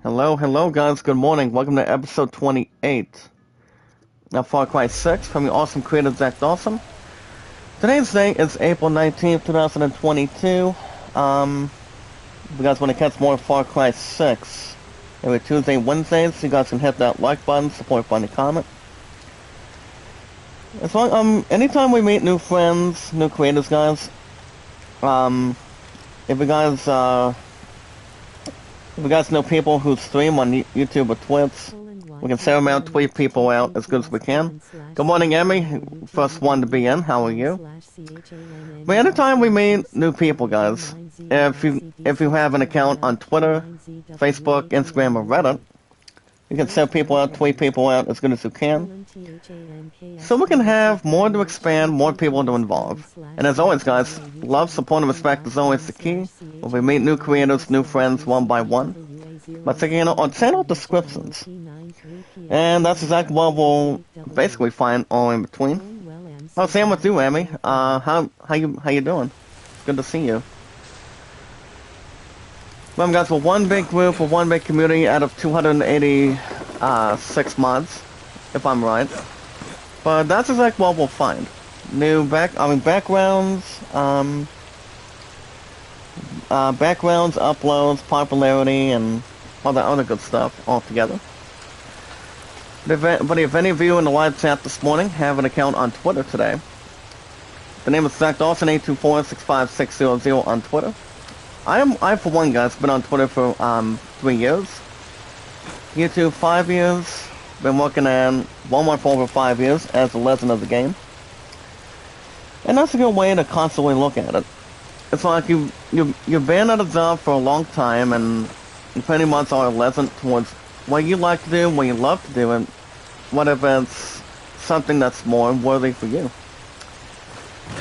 Hello, hello guys, good morning. Welcome to episode 28 of Far Cry 6 from the awesome creator Zach Dawson. Today's date is April 19th, 2022. If you guys want to catch more Far Cry 6 every Tuesday, Wednesdays, you guys can hit that like button, support button, comment. As long, anytime we meet new friends, new creators, guys, if you guys, if you guys know people who stream on YouTube or Twitch, we can send them out, tweet people out as good as we can. Good morning, Emmy. First one to be in. How are you? But anytime we meet new people, guys, if you have an account on Twitter, Facebook, Instagram, or Reddit, you can send people out, tweet people out as good as you can. So we can have more to expand, more people to involve. And as always, guys, love, support, and respect is always the key. When we meet new creators, new friends, one by one, by checking out on channel descriptions. And that's exactly what we'll basically find all in between. Oh, same with you, Emmy. How you doing? Good to see you. Well, guys, we're one big group, we're one big community out of 286 mods, if I'm right. But that's exactly what we'll find. Backgrounds, backgrounds, uploads, popularity, and all that other good stuff all together. But if any of you in the live chat this morning have an account on Twitter today, the name is Zach Dawson 824-65600 on Twitter. I for one, guys, been on Twitter for 3 years. YouTube 5 years. Been working on Walmart for over 5 years as a legend of the game. And that's a good way to constantly look at it. It's like you've been at a job for a long time, and you pretty much are a legend towards what you like to do, what you love to do, and what if it's something that's more worthy for you.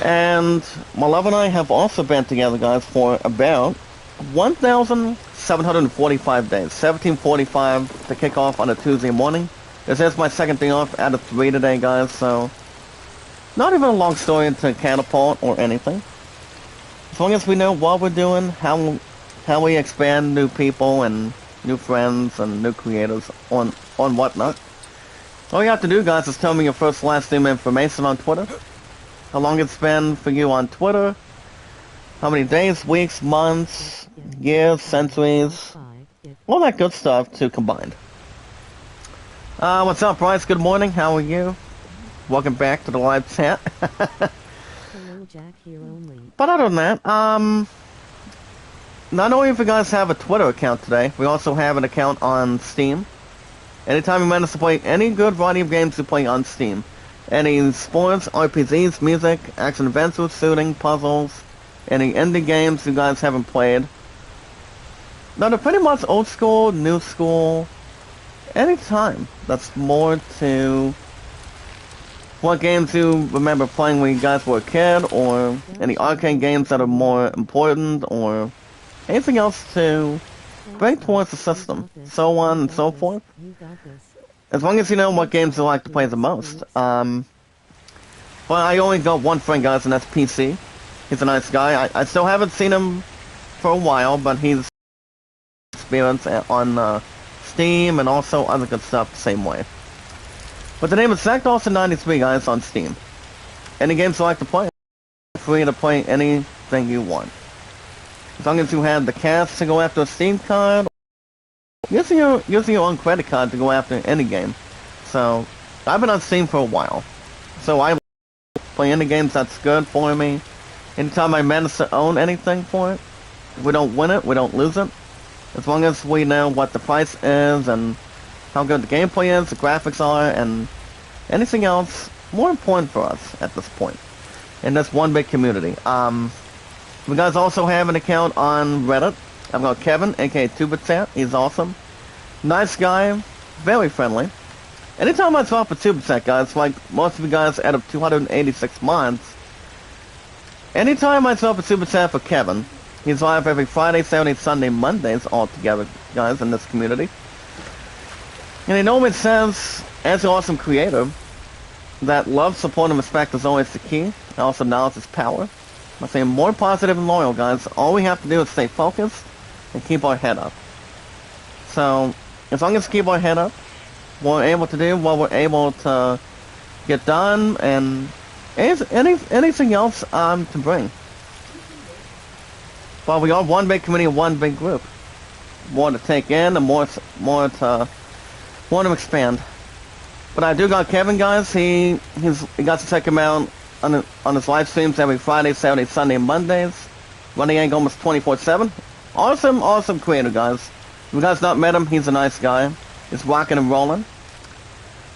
And my love and I have also been together, guys, for about 1,745 days. 1745 to kick off on a Tuesday morning. This is my second day off out of 3 today, guys, so not even a long story to catapult or anything. As long as we know what we're doing, how we expand new people and new friends and new creators on whatnot. All you have to do, guys, is tell me your first last name information on Twitter. How long it's been for you on Twitter. How many days, weeks, months, years, centuries. All that good stuff to combine. What's up, Bryce? Good morning. How are you? Welcome back to the live chat. But other than that, not only if you guys have a Twitter account today, we also have an account on Steam. Anytime you manage to play any good variety of games you play on Steam. Any sports, RPGs, music, action adventures, shooting, puzzles, any indie games you guys haven't played. Now they're pretty much old school, new school, anytime. That's more to what games you remember playing when you guys were a kid, or any arcade games that are more important, or anything else to bring towards the system, so on and so forth. As long as you know what games you like to play the most. But I only got one friend, guys, and that's PC. He's a nice guy. I still haven't seen him for a while, but he's experienced on Steam and also other good stuff the same way. But the name is Zach Dawson 93, guys, on Steam. Any games you like to play, free to play anything you want. As long as you have the cash to go after a Steam card, using your own credit card to go after any game. So, I've been on Steam for a while. So I play any games that's good for me. Anytime I manage to own anything for it, if we don't win it, we don't lose it. As long as we know what the price is and how good the gameplay is, the graphics are, and anything else more important for us at this point. In this one big community. You guys also have an account on Reddit. I've got Kevin, aka Tubitat. He's awesome. Nice guy. Very friendly. Anytime I talk with Tubitat, guys, like most of you guys out of 286 mods, anytime I talk with Tubitat for Kevin, he's live every Friday, Saturday, Sunday, Mondays all together, guys, in this community. And he normally says, as an awesome creator, that love, support, and respect is always the key. And also knowledge is power. I'm saying more positive and loyal, guys. All we have to do is stay focused and keep our head up. So, as long as we keep our head up, we're able to do what we're able to get done, and anything else to bring. But we are one big community, one big group. More to take in, and more to expand. But I do got Kevin, guys. He got to check him out on his live streams every Friday, Saturday, Sunday, and Mondays. Running Egg almost 24/7. Awesome creator, guys. If you guys not met him, he's a nice guy. He's rocking and rolling.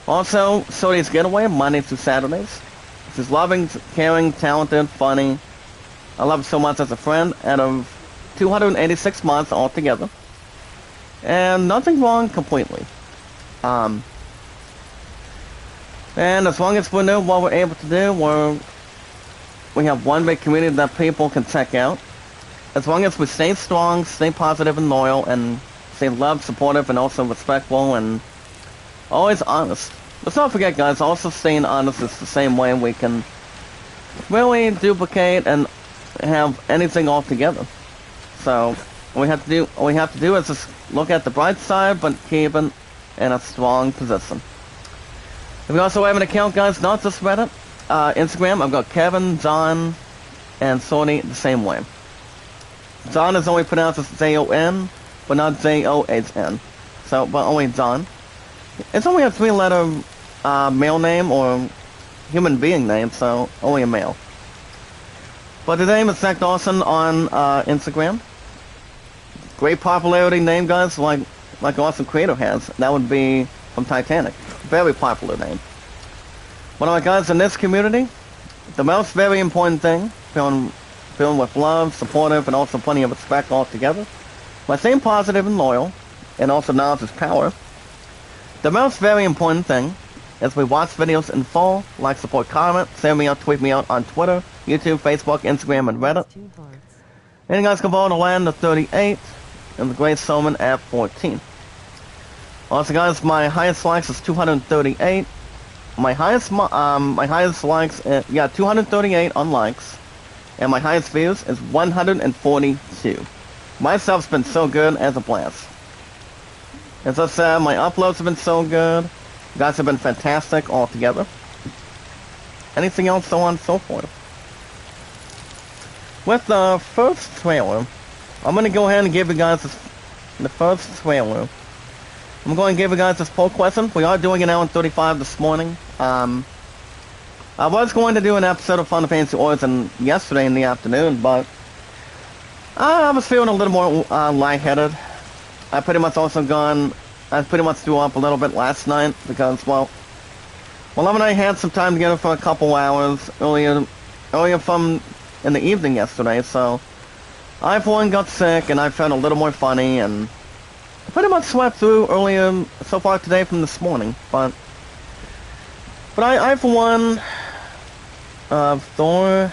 Also, Sony's Getaway, Mondays through Saturdays. He's loving, caring, talented, funny. I love him so much as a friend. Out of 286 months altogether. And nothing wrong completely. And as long as we know what we're able to do, we have one big community that people can check out. As long as we stay strong, stay positive and loyal, and stay loved, supportive, and also respectful, and always honest. Let's not forget, guys, also staying honest is the same way we can really duplicate and have anything all together. So, all we have to do is just look at the bright side, but keep it in a strong position. We also have an account, guys, not just Reddit, Instagram. I've got Kevin, John, and Sony the same way. John is only pronounced as Jon, but not John. So, but only John. It's only a 3-letter male name or human being name, so only a male. But the name is Zach Dawson on Instagram. Great popularity name, guys, like Awesome Creator has. That would be from Titanic. Very popular name. But alright, guys, in this community, the most very important thing, feeling with love, supportive, and also plenty of respect all together, by staying positive and loyal, and also knowledge is power. The most very important thing is we watch videos in full, like, support, comment, send me out, tweet me out on Twitter, YouTube, Facebook, Instagram, and Reddit. And you guys can vote to land at 38, and the Great Solomon at 14. Also, guys, my highest likes is 238. My highest likes, 238 on likes, and my highest views is 142. My stuff's been so good as a blast. As I said, my uploads have been so good. You guys have been fantastic altogether. Anything else, so on and so forth. With the first trailer, I'm going to go ahead and give you guys the first trailer. I'm going to give you guys this poll question. We are doing an hour and 35 this morning. I was going to do an episode of Final Fantasy Origin yesterday in the afternoon, but I was feeling a little more lightheaded. I pretty much threw up a little bit last night because, well, Love and I had some time together for a couple hours earlier from in the evening yesterday, so I for one got sick and I felt a little more funny and pretty much swept through earlier so far today from this morning, but I for one, Thor,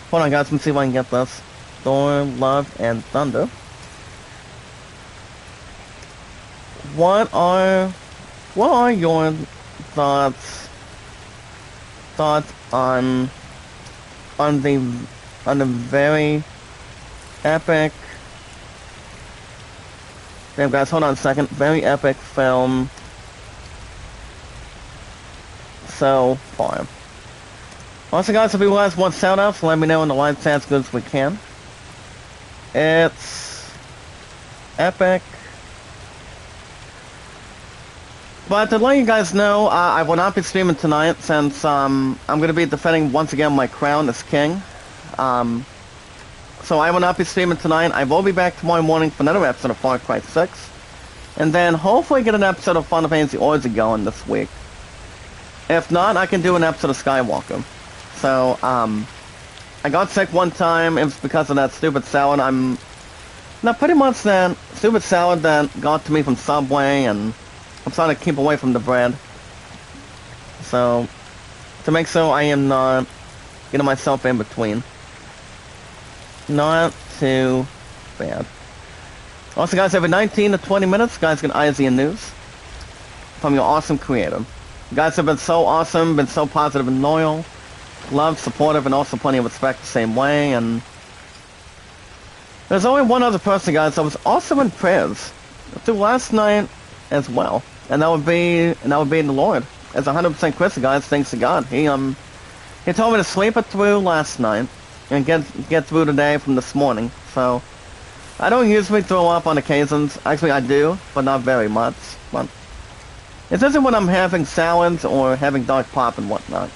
hold on guys, let me see if I can get this. Thor, Love, and Thunder. What are your thoughts on the very epic, damn guys, hold on a second, very epic film so far. Also guys, if you guys want shoutouts, let me know in the live chat as good as we can. It's epic. But to let you guys know, I will not be streaming tonight since I'm going to be defending once again my crown as king. So I will not be streaming tonight. I will be back tomorrow morning for another episode of Far Cry 6. And then hopefully get an episode of Final Fantasy Origin going this week. If not, I can do an episode of Skywalker. So, I got sick one time. It was because of that stupid salad. Pretty much that stupid salad that got to me from Subway, and I'm trying to keep away from the bread. So, to make sure I am not getting myself in between. Not too bad. Also, guys, every 19 to 20 minutes, guys get IZN News from your awesome creator. You guys have been so awesome, been so positive and loyal, loved, supportive, and also plenty of respect the same way, and There's only one other person, guys, that was also in prayers through last night as well, and that would be the Lord. It's 100% Chris, guys. Thanks to God. He told me to sleep it through last night and get through today from this morning. So I don't usually throw up on occasions. Actually, I do, but not very much. But it isn't when I'm having salads or having dark pop and whatnot.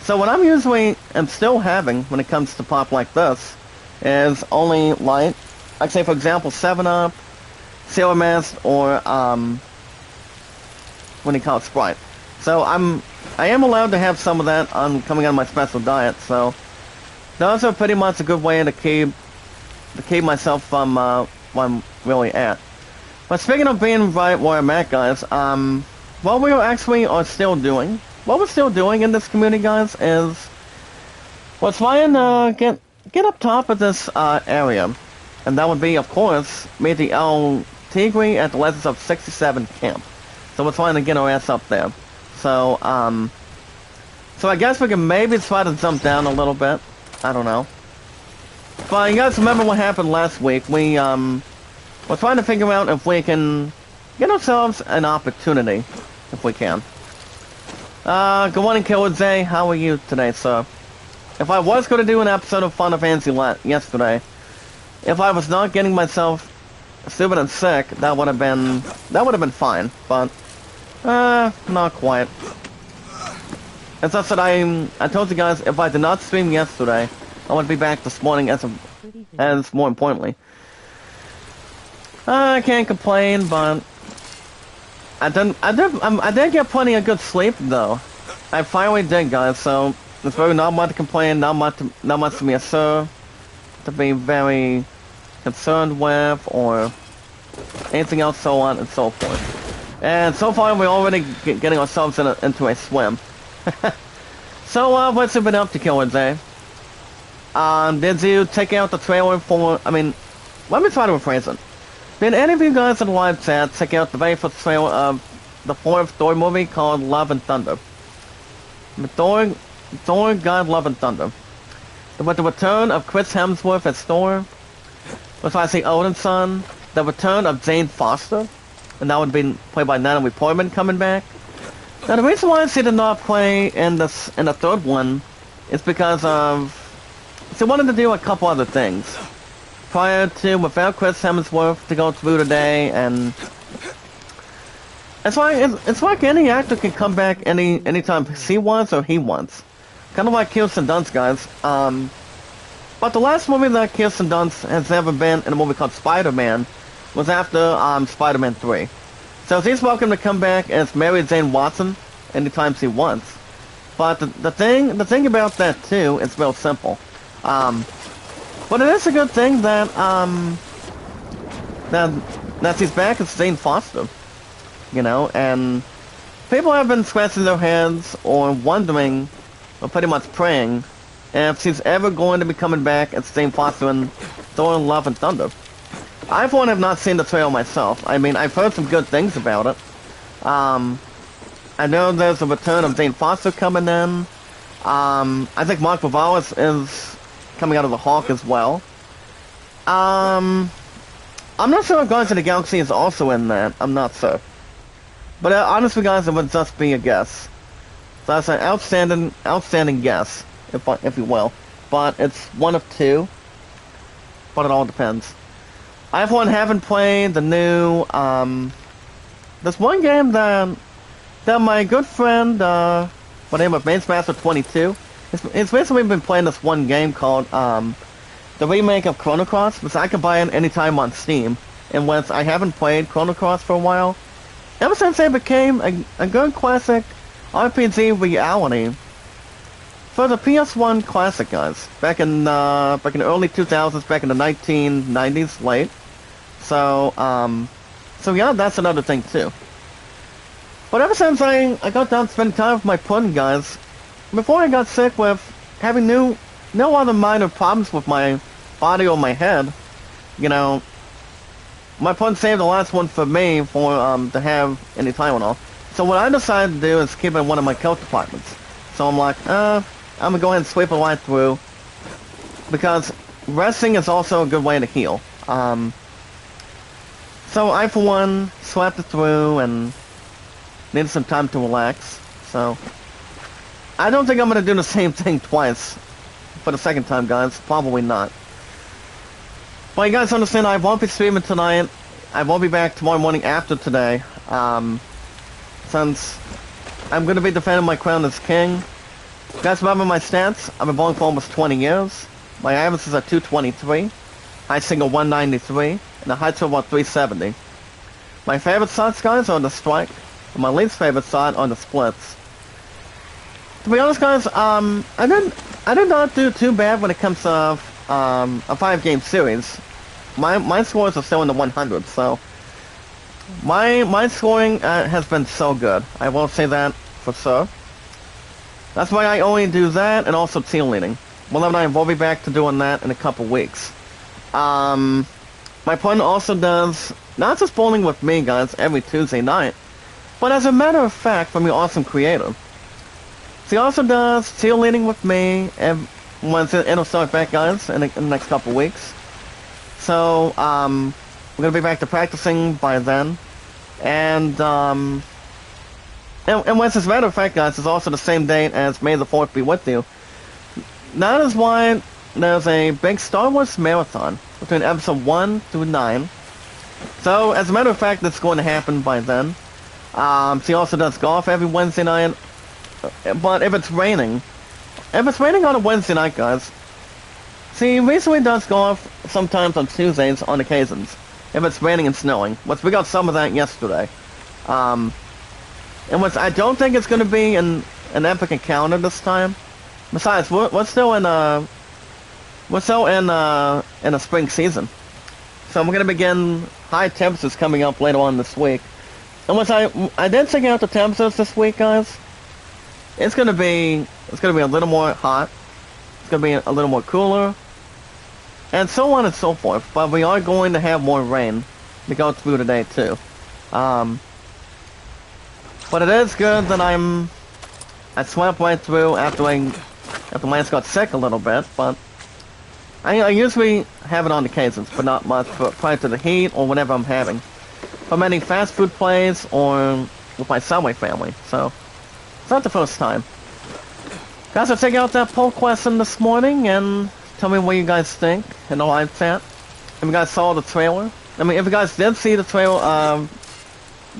So what I'm usually and still having when it comes to pop like this is only light. Like say for example 7-Up, Sailor Mist, or what do you call it, Sprite. So I am allowed to have some of that on coming on my special diet. So those are pretty much a good way to keep myself from where I'm really at. But speaking of being right where I'm at, guys, what we're still doing in this community, guys, is we're trying to get up top of this area, and that would be, of course, meet the El Tigre at the Legends of 67 camp. So we're trying to get our ass up there. So so I guess we can maybe try to jump down a little bit. I don't know. But you guys remember what happened last week? We're trying to figure out if we can get ourselves an opportunity, if we can. Good morning, Killer J. How are you today, sir? If I was going to do an episode of Final Fantasy yesterday, if I was not getting myself stupid and sick, that would have been fine. But not quite. As I said, I told you guys if I did not stream yesterday, I would be back this morning. As more importantly, I can't complain, but I did get plenty of good sleep though. I finally did, guys. So it's really not much to complain, not much to be to be very concerned with, or anything else, so on and so forth. And so far, we're already getting ourselves into a swim. So, what's you been up to, Killer J? Did you take out the trailer for? I mean, let me try to rephrase it. Did any of you guys in the live chat check out the very first trailer of the fourth Thor movie called Love and Thunder? Thor, God, Love and Thunder. With the return of Chris Hemsworth as Thor, which I see Odin's son, the return of Jane Foster, and that would be played by Natalie Portman coming back. Now the reason why she did not play in the third one is because of she wanted to do a couple other things prior to without Chris Hemsworth to go through today, and it's like any actor can come back anytime she wants or he wants. Kind of like Kirsten Dunst, guys. But the last movie that Kirsten Dunst has ever been in a movie called Spider-Man was after Spider-Man 3. So she's welcome to come back as Mary Jane Watson anytime she wants. But the thing about that too is real simple. But it is a good thing that that she's back as Jane Foster. You know, and people have been scratching their heads or wondering, or pretty much praying, if she's ever going to be coming back as Jane Foster in Thor: Love and Thunder. I, for one, have not seen the trailer myself. I mean, I've heard some good things about it. I know there's a return of Jane Foster coming in. I think Mark Ruffalo is coming out of the Hulk as well. I'm not sure if Guardians of the Galaxy is also in that. I'm not sure. But honestly, guys, it would just be a guess. So that's an outstanding guess, if you will. But it's one of two. But it all depends. I, for one, haven't played the new, there's one game that my good friend, by the name of MainsMaster22, he's basically been playing this one game called, the remake of Chrono Cross, which I can buy in anytime on Steam, and which I haven't played Chrono Cross for a while. Ever since it became a good classic RPG reality for the PS1 classic, guys, back in the early 2000s, back in the 1990s, late. So yeah, that's another thing too. But ever since I got done spending time with my pudding, guys, before I got sick with having no other minor problems with my body or my head, you know, my pudding saved the last one for me for to have any Tylenol. So what I decided to do is keep it in one of my coat departments. So I'm like, I'm gonna go ahead and sweep it right through, because resting is also a good way to heal. So I, for one, slept it through and needed some time to relax. So I don't think I'm gonna do the same thing twice for the second time, guys. Probably not. But you guys understand, I won't be streaming tonight. I won't be back tomorrow morning after today. Since I'm gonna be defending my crown as king. You guys remember my stats? I've been bowling for almost 20 years. My average is at 223. High single 193. And the high total about 370. My favorite shots, guys, are the strike. And my least favorite shot are the splits. To be honest, guys, I did not do too bad when it comes to a 5-game series. My scores are still in the 100s, so my scoring has been so good. I will say that for sure. That's why I only do that and also team leading. Well, and I will be back to doing that in a couple weeks. My opponent also does not just bowling with me, guys, every Tuesday night, but as a matter of fact, from the Awesome Creator. She also does team leading with me, and once it'll start back, guys, in the next couple weeks. So, we're gonna be back to practicing by then, and once, as a matter of fact, guys, it's also the same date as May the 4th be with you. That is why there's a big Star Wars marathon between episode 1 through 9. So, as a matter of fact, it's going to happen by then. She also does golf every Wednesday night. But if it's raining on a Wednesday night, guys, she recently does golf sometimes on Tuesdays on occasions, if it's raining and snowing. Which we got some of that yesterday. And which I don't think it's going to be an epic encounter this time. Besides, we're still in a spring season, so we're going to begin high temperatures coming up later on this week. And once I did check out the temperatures this week, guys. It's gonna be a little more hot. It's gonna be a little more cooler, and so on and so forth. But we are going to have more rain to go through today too. But it is good that I slept right through after Lance got sick a little bit. But I usually have it on occasions, but not much. But prior to the heat or whatever I'm having, from any fast food place or with my Subway family. So. It's not the first time. Guys, I checked out that poll question this morning and tell me what you guys think in the live chat. If you guys saw the trailer. I mean, if you guys did see the trailer of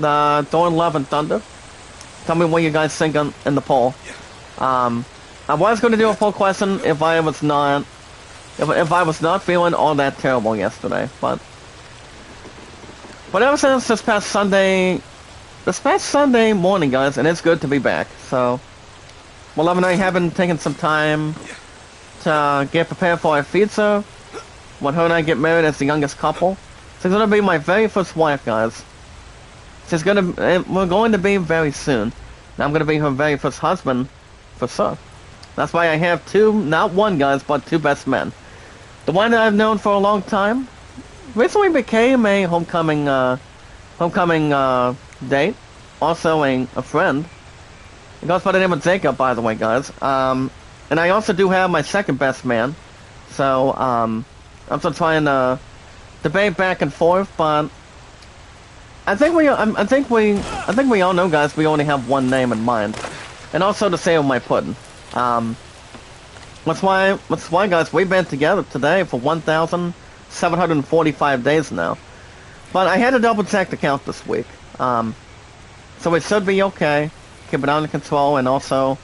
the Thor Love and Thunder, tell me what you guys think in the poll. I was going to do a poll question if I was not feeling all that terrible yesterday, but ever since this past Sunday morning, guys, and it's good to be back. So, Love and I have been taking some time to get prepared for our future. When her and I get married as the youngest couple. She's gonna be my very first wife, guys. We're going to be very soon. And I'm gonna be her very first husband, for sure. That's why I have two, not one, guys, but two best men. The one that I've known for a long time recently became a homecoming date, also a friend. It goes by the name of Jacob, by the way, guys. And I also do have my second best man. So, I'm still trying to debate back and forth, but I think we all know, guys, we only have one name in mind. And also the same with my pudding. That's why, guys, we've been together today for 1,745 days now. But I had to double check the count this week. So we should be okay, keep it under control, and also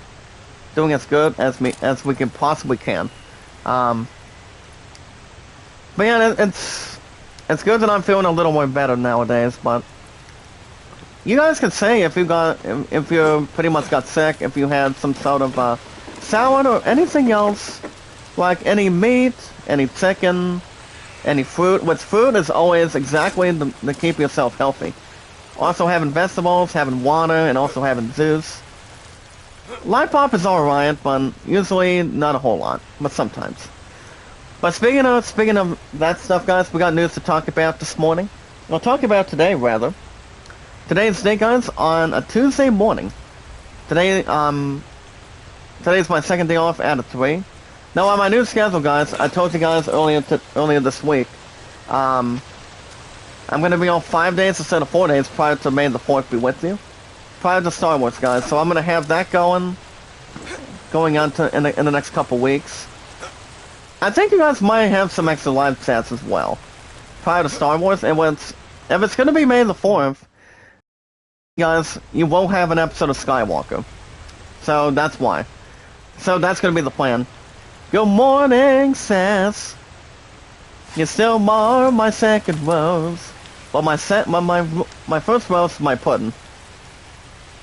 doing as good as we can possibly can. But yeah, it's good that I'm feeling a little more better nowadays. But you guys can say if you pretty much got sick, if you had some sort of salad or anything else, like any meat, any chicken, any fruit. Which fruit is always exactly to keep yourself healthy. Also having vegetables, having water, and also having juice. Light pop is alright, but usually not a whole lot, but sometimes. But speaking of that stuff, guys, we got news to talk about this morning. We'll talk about today, rather. Today's day, guys, on a Tuesday morning. Today's my second day off out of 3. Now on my new schedule, guys, I told you guys earlier this week, I'm gonna be on 5 days instead of 4 days prior to May the 4th be with you. Prior to Star Wars, guys. So I'm gonna have that going on to in the next couple weeks. I think you guys might have some extra live chats as well. Prior to Star Wars, and if it's gonna be May the 4th, guys, you won't have an episode of Skywalker. So that's why. So that's gonna be the plan. Good morning, Sass. You still mar my second rose. Well, my first rose is my pudding.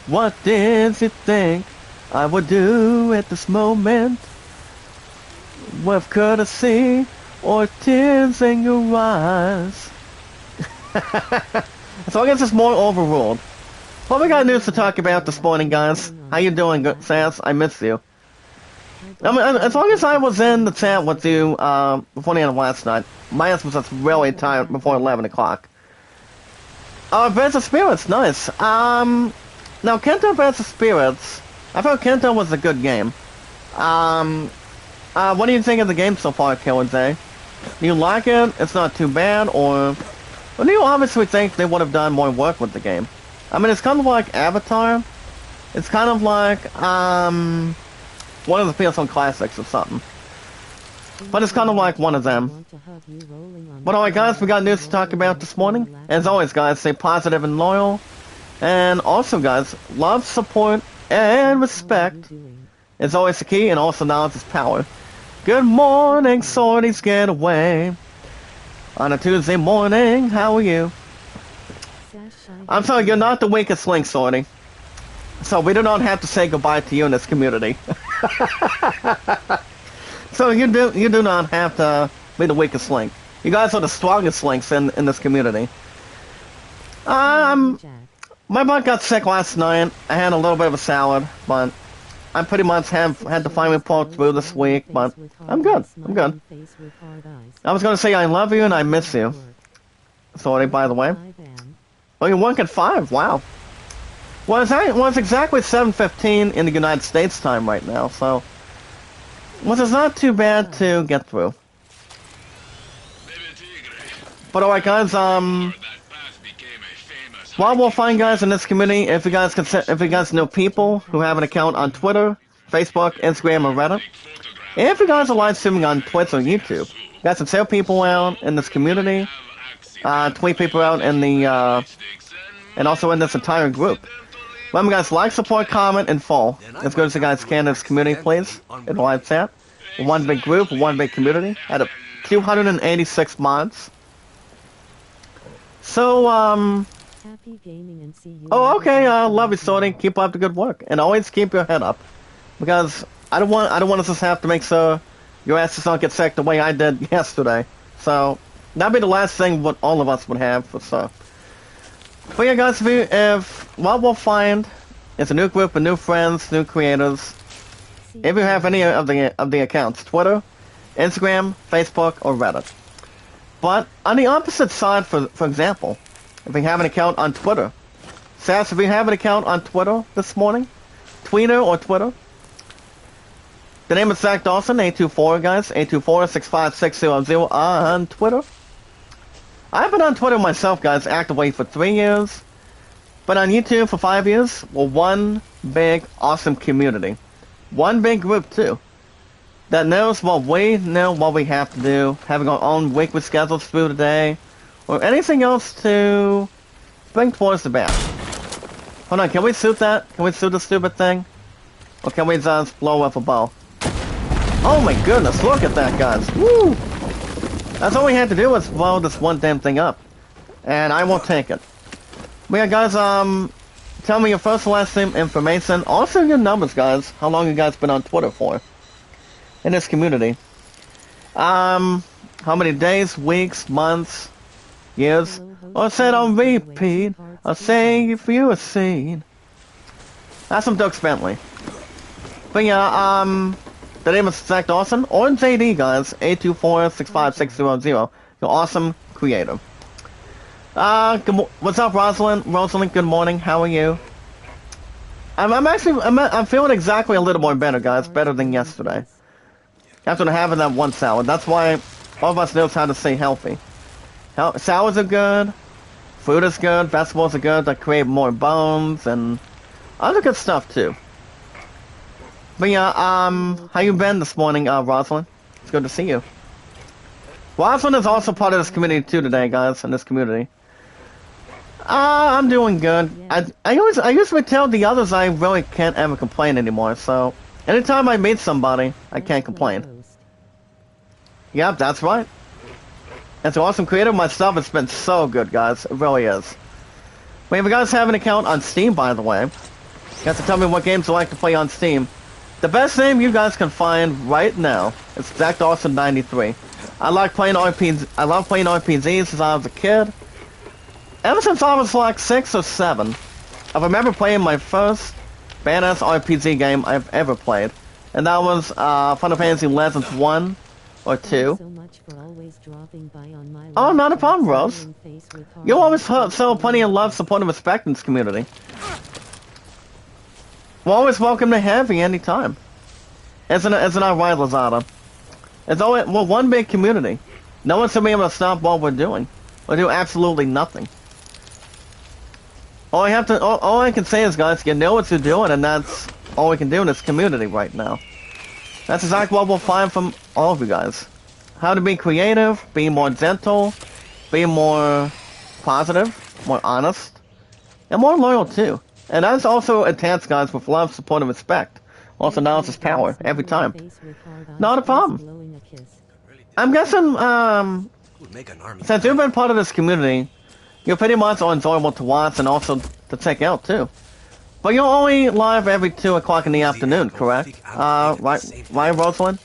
What did you think I would do at this moment? With courtesy or tears in your eyes? So I guess it's more overruled. Well, we got news to talk about this morning, guys. How you doing, Sass? I miss you. I mean, as long as I was in the chat with you before the end of last night, my ass was just really tired before 11 o'clock. Advance of Spirits, nice. Now, Kento Advance of Spirits, I thought Kento was a good game. What do you think of the game so far, Killer Day? Do you like it? It's not too bad, or do you obviously think they would have done more work with the game? I mean, it's kind of like Avatar. It's kind of like, one of the PS1 classics or something. But it's kind of like one of them. But alright guys, we got news to talk about this morning. As always guys, stay positive and loyal. And also guys, love, support, and respect is always the key, and also knowledge is power. Good morning, Sorties Getaway. On a Tuesday morning, how are you? I'm sorry, you're not the weakest link, Sortie. So we do not have to say goodbye to you in this community. So you do not have to be the weakest link. You guys are the strongest links in this community. My butt got sick last night. I had a little bit of a salad, but I pretty much had to finally pull through this week, but I'm good. I'm good. I was gonna say I love you and I miss you. Sorry, by the way. Oh, you're working 5. Wow. Well, it's exactly 7:15 in the United States time right now, so it's not too bad to get through. But alright, guys. Well, we'll find guys in this community. If you guys know people who have an account on Twitter, Facebook, Instagram, or Reddit, and if you guys are live streaming on Twitch or YouTube, you guys can tell people out in this community, tweet people out in the and also in this entire group. Remember guys, like, support, comment, and follow. Let's go to the guys can in this community, please. In the live chat. One big group, one big community. Out of 286 mods. So, Happy gaming and see you. Oh, okay, love you, Sortie. Keep up the good work. And always keep your head up. Because I don't want us to have to make sure your asses don't get sick the way I did yesterday. So, that'd be the last thing what all of us would have for sure. But yeah, guys, if what we'll find is a new group of new friends, new creators. If you have any of the accounts, Twitter, Instagram, Facebook, or Reddit. But on the opposite side, for example, if you have an account on Twitter, Sass, if you have an account on Twitter this morning, Tweeter or Twitter, the name is Zach Dawson, 824 guys, 824-65600 on Twitter. I've been on Twitter myself, guys, actively for 3 years, but on YouTube for 5 years. Well, one big, awesome community. One big group, too, that knows what we know what we have to do, having our own weekly schedules through the day, or anything else to bring towards the back. Hold on, can we shoot that? Can we shoot the stupid thing? Or can we just blow up a bow? Oh my goodness, look at that, guys. Woo! That's all we had to do was blow this one damn thing up. And I won't take it. But yeah, guys, tell me your first and last name information. Also your numbers, guys. How long you guys been on Twitter for? In this community. How many days, weeks, months, years? Or said on repeat. I'll say if you were seen. That's some Doug Bentley. But yeah, the name is Zach Dawson, or JD, guys, 824-65600. You're awesome creator. What's up, Rosalind, good morning, how are you? I'm feeling exactly a little more better, guys, better than yesterday. after having that one salad. That's why all of us knows how to stay healthy. Salads are good, fruit is good, vegetables are good that create more bones, and other good stuff too. But yeah, how you been this morning, Rosalind? It's good to see you. Rosalind is also part of this community too today, guys, in this community. I'm doing good. I usually tell the others I really can't ever complain anymore, so anytime I meet somebody, I can't complain. Yep, that's right. It's awesome creative. My stuff has been so good, guys. It really is. Wait, if you guys have an account on Steam, by the way, you have to tell me what games you like to play on Steam. The best name you guys can find right now is Zach Dawson 93. I like playing RPGs. I love playing RPGs since I was a kid. Ever since I was like 6 or 7, I remember playing my first badass RPG game I've ever played, and that was Final Fantasy Legends 1 or 2. Oh, not a problem, Rose. You always show plenty of love, support, and respect in this community. We're always welcome to have you anytime. Isn't it right, Lazada? It's always, we're one big community. No one's gonna be able to stop what we're doing. We do absolutely nothing. All I can say is, guys, you know what you're doing, and that's all we can do in this community right now. That's exactly what we'll find from all of you guys. How to be creative, be more gentle, be more positive, more honest, and more loyal too. And that's also attached, guys, with love, support, and respect. Also knowledge is power, every time. Not a problem. I'm guessing, since you've been part of this community, you're pretty much enjoyable to watch and also to check out too. But you're only live every 2 o'clock in the afternoon, correct? Right, Rosalind?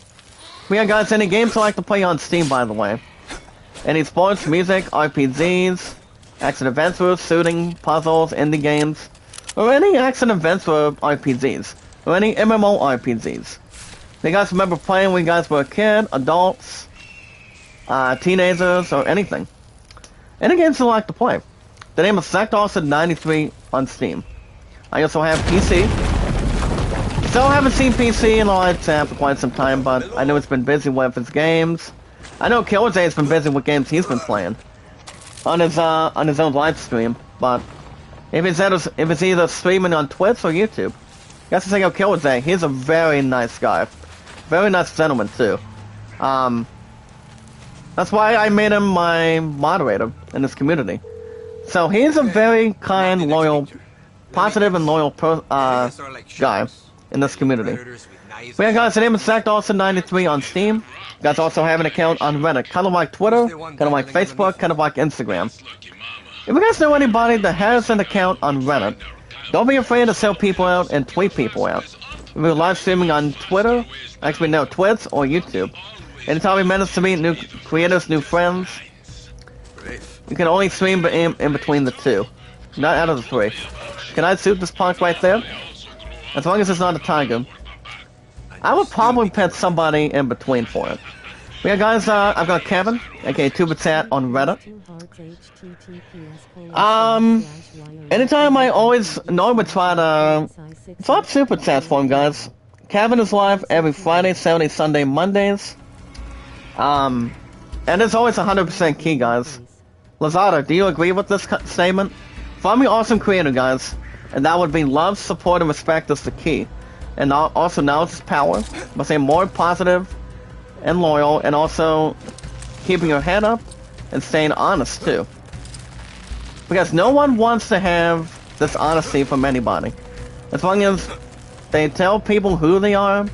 We have guys, any games you like to play on Steam, by the way? Any sports, music, RPGs, action adventures, shooting, puzzles, indie games, or any action adventure RPGs, or any MMO RPGs. Do you guys remember playing when you guys were a kid, adults, teenagers, or anything? Any games you like to play? The name is Zach Dawson 93 on Steam. I also have PC. Still haven't seen PC in the live chat for quite some time, but I know it's been busy with his games. I know Killajay's been busy with games he's been playing on his own live stream. But if it's either streaming on Twitch or YouTube, you have to check out Killajay. He's a very nice guy, very nice gentleman too. That's why I made him my moderator in this community. So he's a very kind, loyal, positive and loyal guy in this community. But yeah, guys, the name is Zach Dawson 93 on Steam. You guys also have an account on Reddit, kind of like Twitter, kind of like Facebook, kind of like Instagram. If you guys know anybody that has an account on Reddit, don't be afraid to sell people out and tweet people out. If you're live streaming on Twitter, actually no, Twitch or YouTube. Anytime we manage to meet new creators, new friends, you can only stream in between the 2. Not out of the 3. Can I shoot this punk right there? As long as it's not a tiger. I would probably pet somebody in between for it. But yeah, guys, I've got Kevin, aka TubaChat on Reddit. Anytime I always would try to swap super chats for him, guys. Kevin is live every Friday, Saturday, Sunday, Mondays. And it's always 100% key, guys. Lazada, do you agree with this statement? Find me awesome creator, guys. And that would be love, support, and respect is the key. And also knowledge is power. But say more positive and loyal, and also keeping your head up and staying honest too. Because no one wants to have this honesty from anybody. As long as they tell people who they are,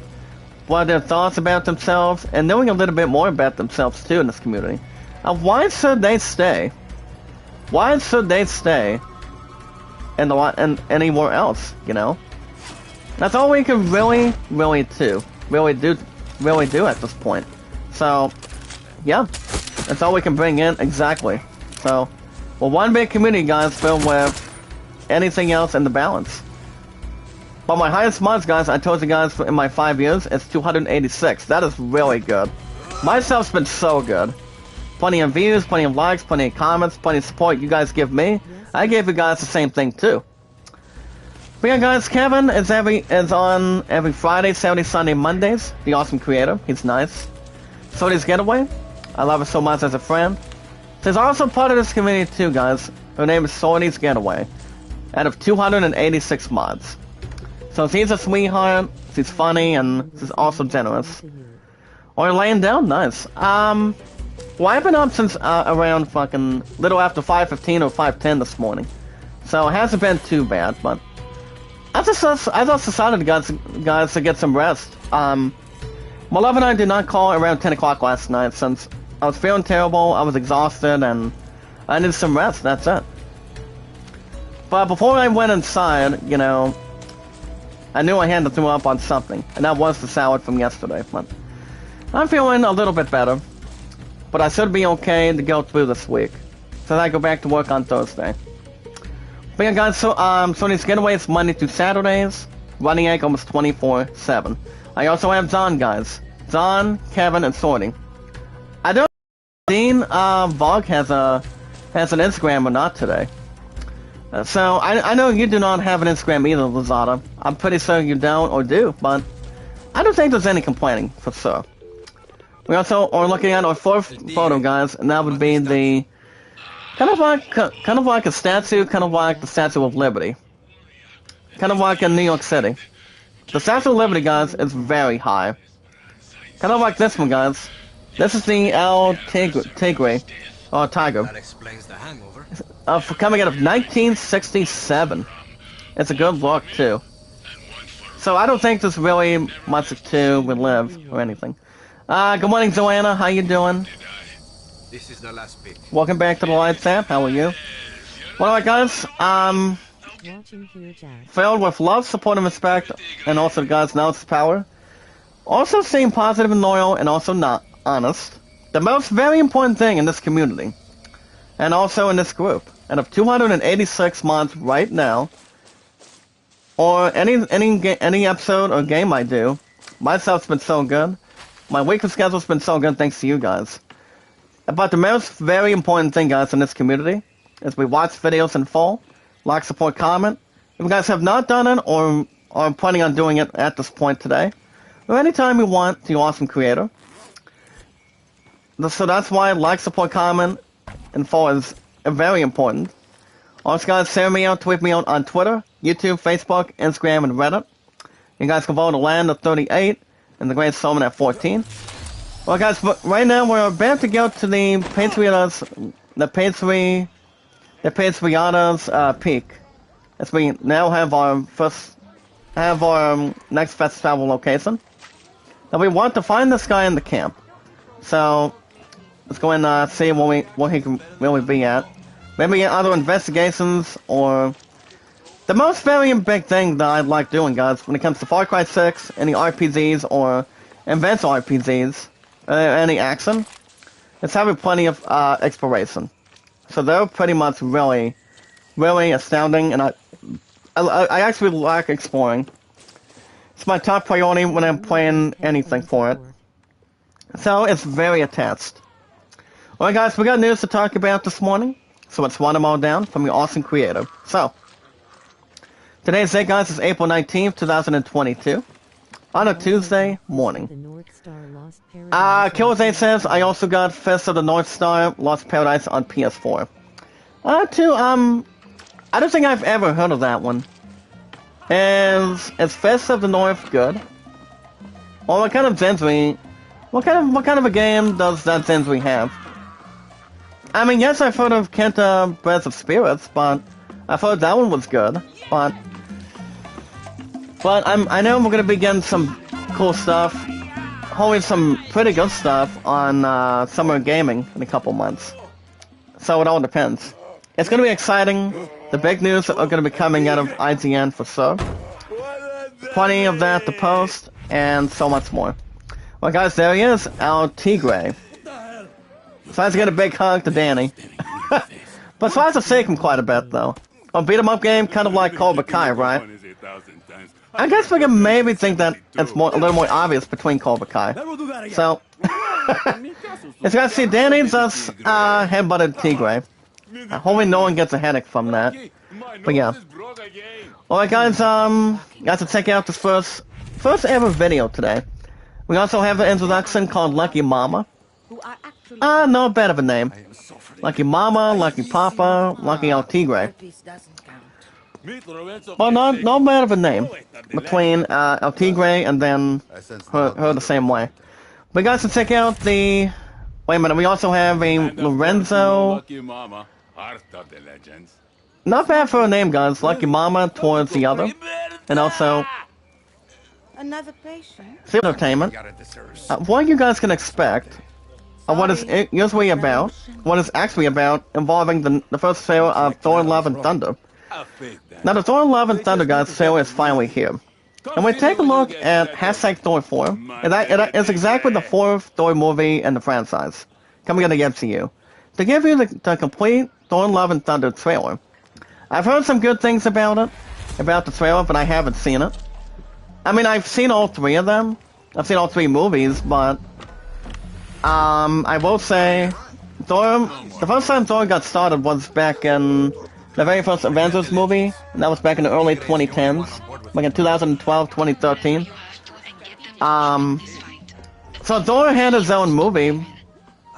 what their thoughts about themselves, and knowing a little bit more about themselves too in this community. Now, why should they stay? Why should they stay in anywhere else? You know, that's all we can really do at this point. So, yeah, that's all we can bring in exactly. So, well, one big community, guys, filled with anything else in the balance. But my highest mods, guys, I told you guys in my 5 years, it's 286. That is really good. My stuff's been so good. Plenty of views, plenty of likes, plenty of comments, plenty of support you guys give me. I gave you guys the same thing too. But yeah, guys, Kevin is on every Friday, Saturday, Sunday, Mondays. The awesome creator. He's nice. Sony's Getaway. I love her so much as a friend. She's also part of this community too, guys. Her name is Sony's Getaway. Out of 286 mods. So she's a sweetheart, she's funny, and she's also generous. Or laying down, nice. Well, I've been up since around fucking little after 5:15 or 5:10 this morning. So it hasn't been too bad, but I just decided, guys, to get some rest. My love and I did not call around 10 o'clock last night since I was feeling terrible, I was exhausted, and I needed some rest, that's it. But before I went inside, you know, I knew I had to throw up on something, and that was the salad from yesterday. But I'm feeling a little bit better, but I should be okay to go through this week, so I go back to work on Thursday. But yeah, guys, so Sony's Getaway is Monday through Saturdays, running egg almost 24/7. I also have Zon, guys. Zon, Kevin, and Sorting. I don't know if Dean Vlog has an Instagram or not today. So, I know you do not have an Instagram either, Lazada. I'm pretty sure you don't or do, but I don't think there's any complaining, for sure. We also are looking at our fourth photo, guys, and that would be the kind of like a statue, kind of like the Statue of Liberty. Kind of like in New York City. The Statue of Liberty, guys, is very high. Kind of like this one, guys. This is the El Tigre, or Tiger. That explains the hangover. For coming out of 1967. It's a good look, too. So I don't think there's really much to relive or anything. Good morning, Joanna. How you doing? This is the last pick. Welcome back to the Lights app. How are you? Well, alright, guys. Watching here, Jack. Filled with love, support, and respect, and also God's knowledge power. Also staying positive and loyal, and also not honest. The most very important thing in this community, and also in this group. And of 286 mods right now, or any episode or game I do, my stuff's been so good. My weekly schedule's been so good thanks to you guys. But the most very important thing, guys, in this community is we watch videos in full, like, support, comment. If you guys have not done it or are planning on doing it at this point today, or anytime you want, to your awesome creator. So that's why like, support, comment, and follow is very important. Also, guys, send me out, tweet me out on Twitter, YouTube, Facebook, Instagram, and Reddit. You guys can vote the land at 38 and the Great Solomon at 14. Well, guys, but right now we're about to go to the Patriotas peak, as we now have our next fast travel location. Now we want to find this guy in the camp, so let's go and see what he can really be at. Maybe other investigations, or the most very big thing that I like doing, guys, when it comes to Far Cry 6, any RPGs or advanced RPGs, any action, it's having plenty of exploration. So they're pretty much really astounding, and I actually like exploring. It's my top priority when I'm playing anything for it. So it's very attached. Alright, guys, we got news to talk about this morning, so let's run them all down from your awesome creator. So, today's date, guys, is April 19th, 2022, on a Tuesday morning. Killers8 says, I also got Fist of the North Star Lost Paradise on PS4. I don't think I've ever heard of that one. Is Fist of the North good? Or what kind of Zensui, what kind of a game does that Zensui have? I mean, yes, I've heard of Kenta Breath of Spirits, but I've heard that one was good. But I know we're gonna be getting some cool stuff, hopefully some pretty good stuff on Summer Gaming in a couple months. So it all depends. It's gonna be exciting. The big news are gonna be coming out of IGN for sure. Plenty of that to post, and so much more. Well, guys, there he is, El Tigre. So let's get a big hug to Danny. But so I have to shake him quite a bit, though. A beat-em-up game, kind of like Cobra Kai, right? I guess we can maybe think that it's a little more obvious between Cobra Kai. So, as you guys see, Danny just headbutted Tigre. Hopefully no one gets a headache from that. But yeah. Alright guys, got to check out this first ever video today. We also have an introduction called Lucky Mama. No better of a name. Lucky Mama, Lucky Papa, Lucky El Tigre. Well, no better of a name between El Tigre and then her the same way. We got to check out the... Wait a minute, we also have a Lorenzo... Not bad for a name, guys. Lucky Mama towards the other. And also... Another patient? Field Entertainment. What you guys can expect of what is usually about, what is actually about, involving the first sale of Thor Love and Thunder. Now the Thor Love and Thunder, guys, sale is finally here. And we take a look at hashtag Thor 4, and that is exactly the fourth Thor movie in the franchise, coming in the MCU. To give you the complete Thor Love and Thunder trailer. I've heard some good things about it, about the trailer, but I haven't seen it. I mean, I've seen all three of them. I've seen all three movies, but I will say, the first time Thor got started was back in the very first Avengers movie, and that was back in the early 2010s, like in 2012, 2013. So Thor had his own movie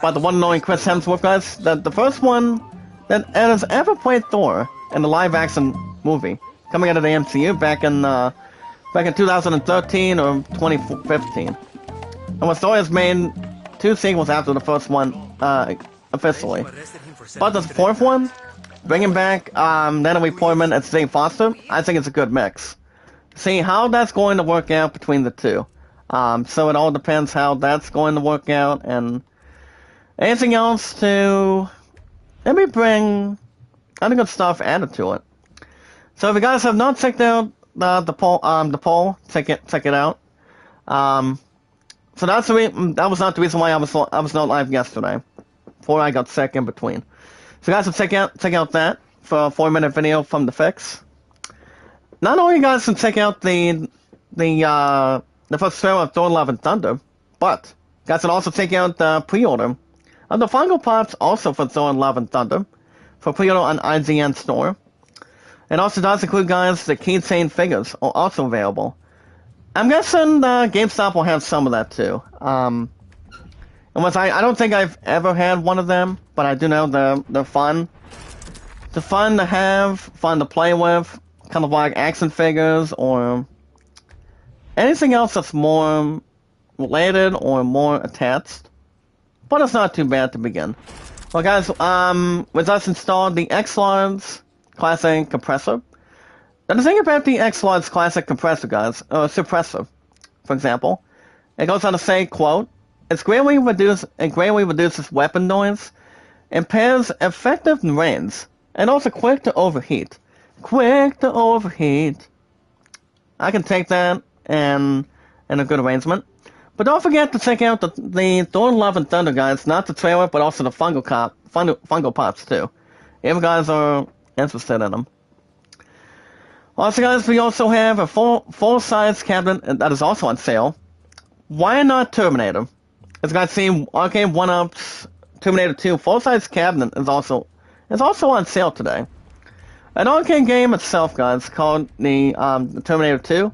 by the one and only Chris Hemsworth, guys. The first one that has ever played Thor in the live-action movie, coming out of the MCU back in 2013 or 2015. And what Thor has made 2 sequels after the first one, officially. But the fourth one, bringing back Natalie Portman and Jane Foster, I think it's a good mix. See how that's going to work out between the two. So it all depends how that's going to work out, and anything else to maybe bring other good stuff added to it. So if you guys have not checked out the poll, check it out. So that was not the reason why I was not live yesterday, before I got sick in between. So guys, check out that for a 4-minute video from the fix. Not only you guys can check out the first trailer of Thor Love and Thunder, but you guys can also check out the pre-order of the Funko Pops also for Thor Love and Thunder for pre-order on IGN store. It also does include, guys, the keychain figures are also available. I'm guessing GameStop will have some of that too. Unless I don't think I've ever had one of them, but I do know they're fun. They're fun to have, fun to play with, kind of like action figures or anything else that's more related or more attached. But it's not too bad to begin. Well, guys, with us installed the X-Large Classic Compressor. Now, the thing about the X-Large Classic Compressor, guys, suppressor, for example, it goes on to say, quote, it greatly reduces weapon noise, impairs effective range, and also quick to overheat. Quick to overheat. I can take that and a good arrangement. But don't forget to check out the Thor Love and Thunder, guys, not the trailer, but also the Funko Pops too, if you guys are interested in them. Also, guys, we also have a full-size cabinet that is also on sale. Why not Terminator? As you guys see, Arcade 1-Up's Terminator 2 full-size cabinet is also on sale today. An arcade game itself, guys, called the Terminator 2.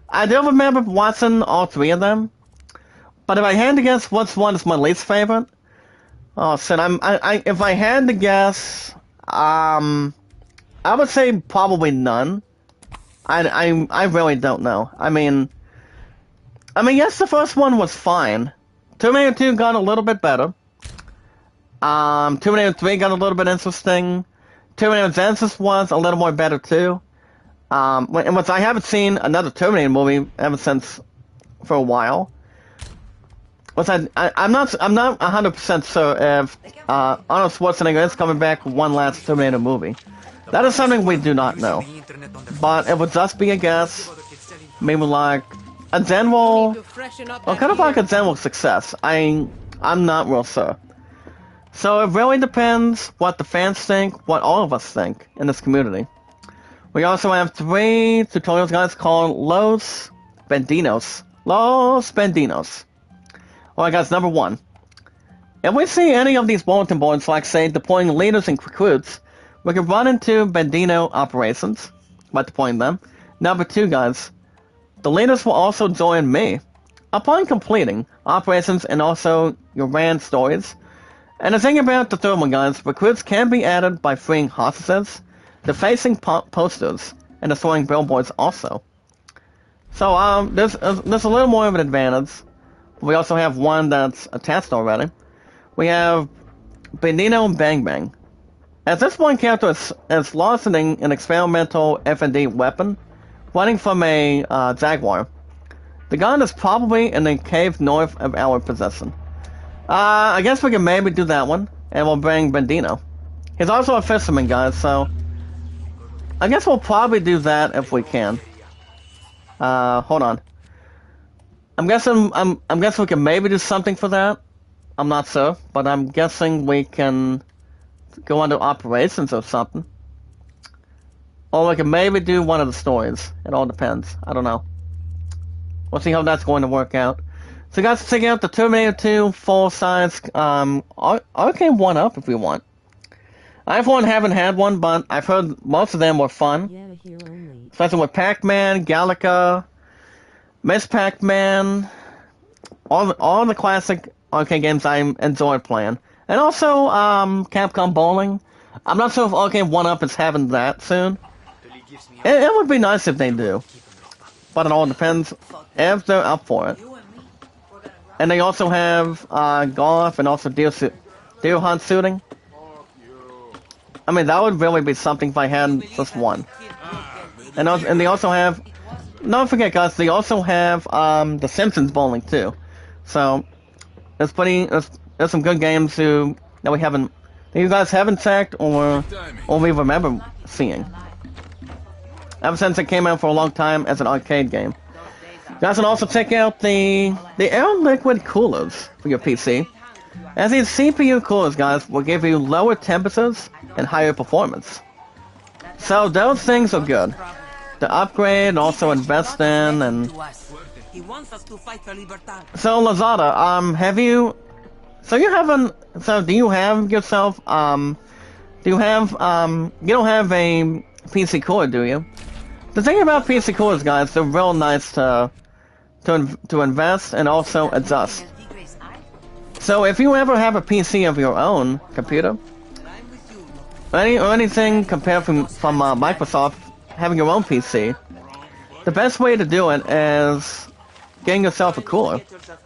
I do remember watching all 3 of them, but if I had to guess which one is my least favorite, oh shit, if I had to guess, I would say probably none. I really don't know. I mean, yes, the first one was fine. Terminator 2 got a little bit better. Terminator 3 got a little bit interesting. Terminator Genesis was a little more better too. Which I haven't seen another Terminator movie ever since for a while. Which I'm not 100% sure if Arnold Schwarzenegger is coming back for one last Terminator movie. That is something we do not know. But it would just be a guess. Maybe like a general, or kind of like a general success. I'm not real sure. So it really depends what the fans think, what all of us think in this community. We also have 3 tutorials, guys, called Los Bandinos. Los Bandinos. Alright, guys, number 1. If we see any of these bulletin boards, like say deploying leaders and recruits, we can run into Bandino operations by deploying them. Number 2, guys, the leaders will also join me upon completing operations and also your RAN stories. And the thing about the third one, guys, recruits can be added by freeing hostages, defacing posters, and destroying billboards also. So there's a little more of an advantage. We also have one that's attached already. We have Bandino Bang Bang. As this one character is larcening an experimental FND weapon running from a Jaguar. The gun is probably in the cave north of our possession. I guess we can maybe do that one, and we'll bring Bandino. He's also a fisherman, guys, so I guess we'll probably do that if we can. Hold on. I'm guessing we can maybe do something for that. I'm not sure, but I'm guessing we can go under operations or something. Or we can maybe do one of the stories. It all depends. I don't know. We'll see how that's going to work out. So guys, check out the Terminator 2 full-size arcade 1-up if you want. I for one haven't had one, but I've heard most of them were fun. Especially with Pac-Man, Galaga, Miss Pac-Man, all the classic arcade games I enjoyed playing. And also, Capcom Bowling. I'm not sure if Arcade 1-Up is having that soon. It would be nice if they do. But it all depends if they're up for it. And they also have golf and also deer hunt shooting. I mean, that would really be something if I had just one. And they also have... Don't forget, guys, they also have The Simpsons Bowling, too. So, there's some good games that you guys haven't checked or we remember seeing. Ever since it came out for a long time as an arcade game. You guys can also check out the Air Liquid coolers for your PC. As these CPU coolers, guys, will give you lower temperatures and higher performance. So those things are good to upgrade and also invest in. And so Lazada, have you? So you haven't? So do you have yourself? Do you have? You don't have a PC cooler, do you? The thing about PC coolers, guys, they're real nice to invest and also adjust. So if you ever have a PC of your own computer, or anything compared from Microsoft having your own PC, the best way to do it is getting yourself a cooler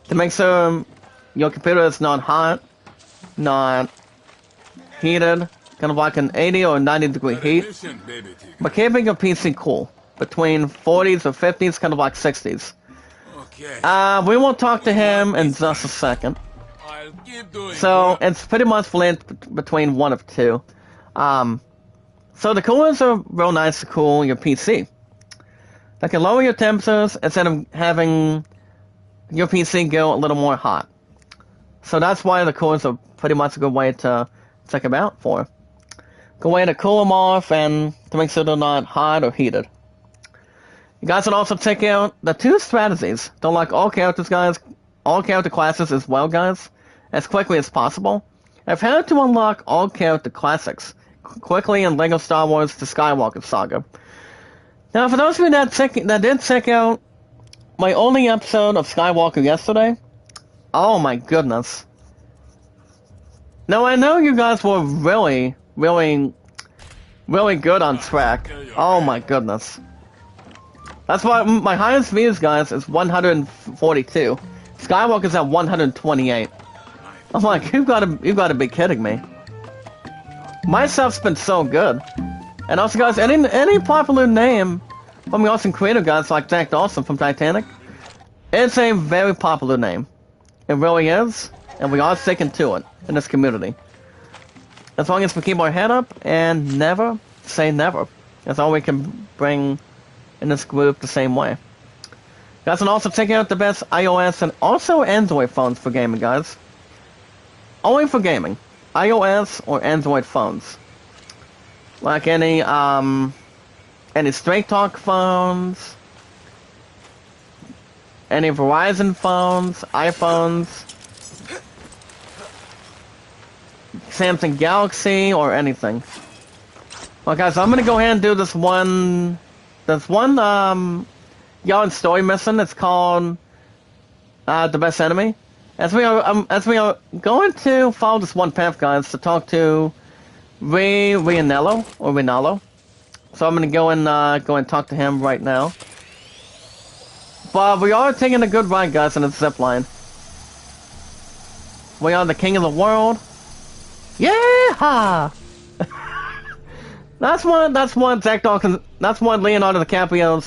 to make sure your computer is not hot, not heated, kind of like an 80 or 90 degree heat, but keeping your PC cool between 40s or 50s, kind of like 60s. We won't talk to him in just a second. So it's pretty much split between one of two. So the coolers are real nice to cool your PC. They can lower your temperatures instead of having your PC go a little more hot. So that's why the coolers are pretty much a good way to check them out for. Good way to cool them off and to make sure they're not hot or heated. You guys can also check out the two strategies. Don't like all characters, guys. All character classes as well, guys. As quickly as possible. I've had to unlock all character classics quickly in LEGO Star Wars The Skywalker Saga. Now, for those of you that did check out my only episode of Skywalker yesterday, oh my goodness. Now, I know you guys were really, really, really good on track. Oh my goodness. That's why my highest views, guys, is 142. Skywalker's at 128. I'm like, you've got to be kidding me. My stuff's been so good. And also, guys, any popular name from the awesome creator guys like Jack Dawson from Titanic, it's a very popular name. It really is, and we are sticking to it in this community. As long as we keep our head up and never say never. That's all we can bring in this group the same way. You guys can also check out the best iOS and also Android phones for gaming, guys. Only for gaming. iOS or Android phones. Like any Straight Talk phones, any Verizon phones, iPhones, Samsung Galaxy or anything. Well, guys, I'm gonna go ahead and do this one. There's one yarn story mission. It's called The Best Enemy. As we are going to follow this one path, guys, to talk to Rinaldo. So I'm gonna go and talk to him right now. But we are taking a good ride, guys, in the zip line. We are the king of the world. Yeah! That's one Zach Dawson. That's one Leonardo DiCaprio's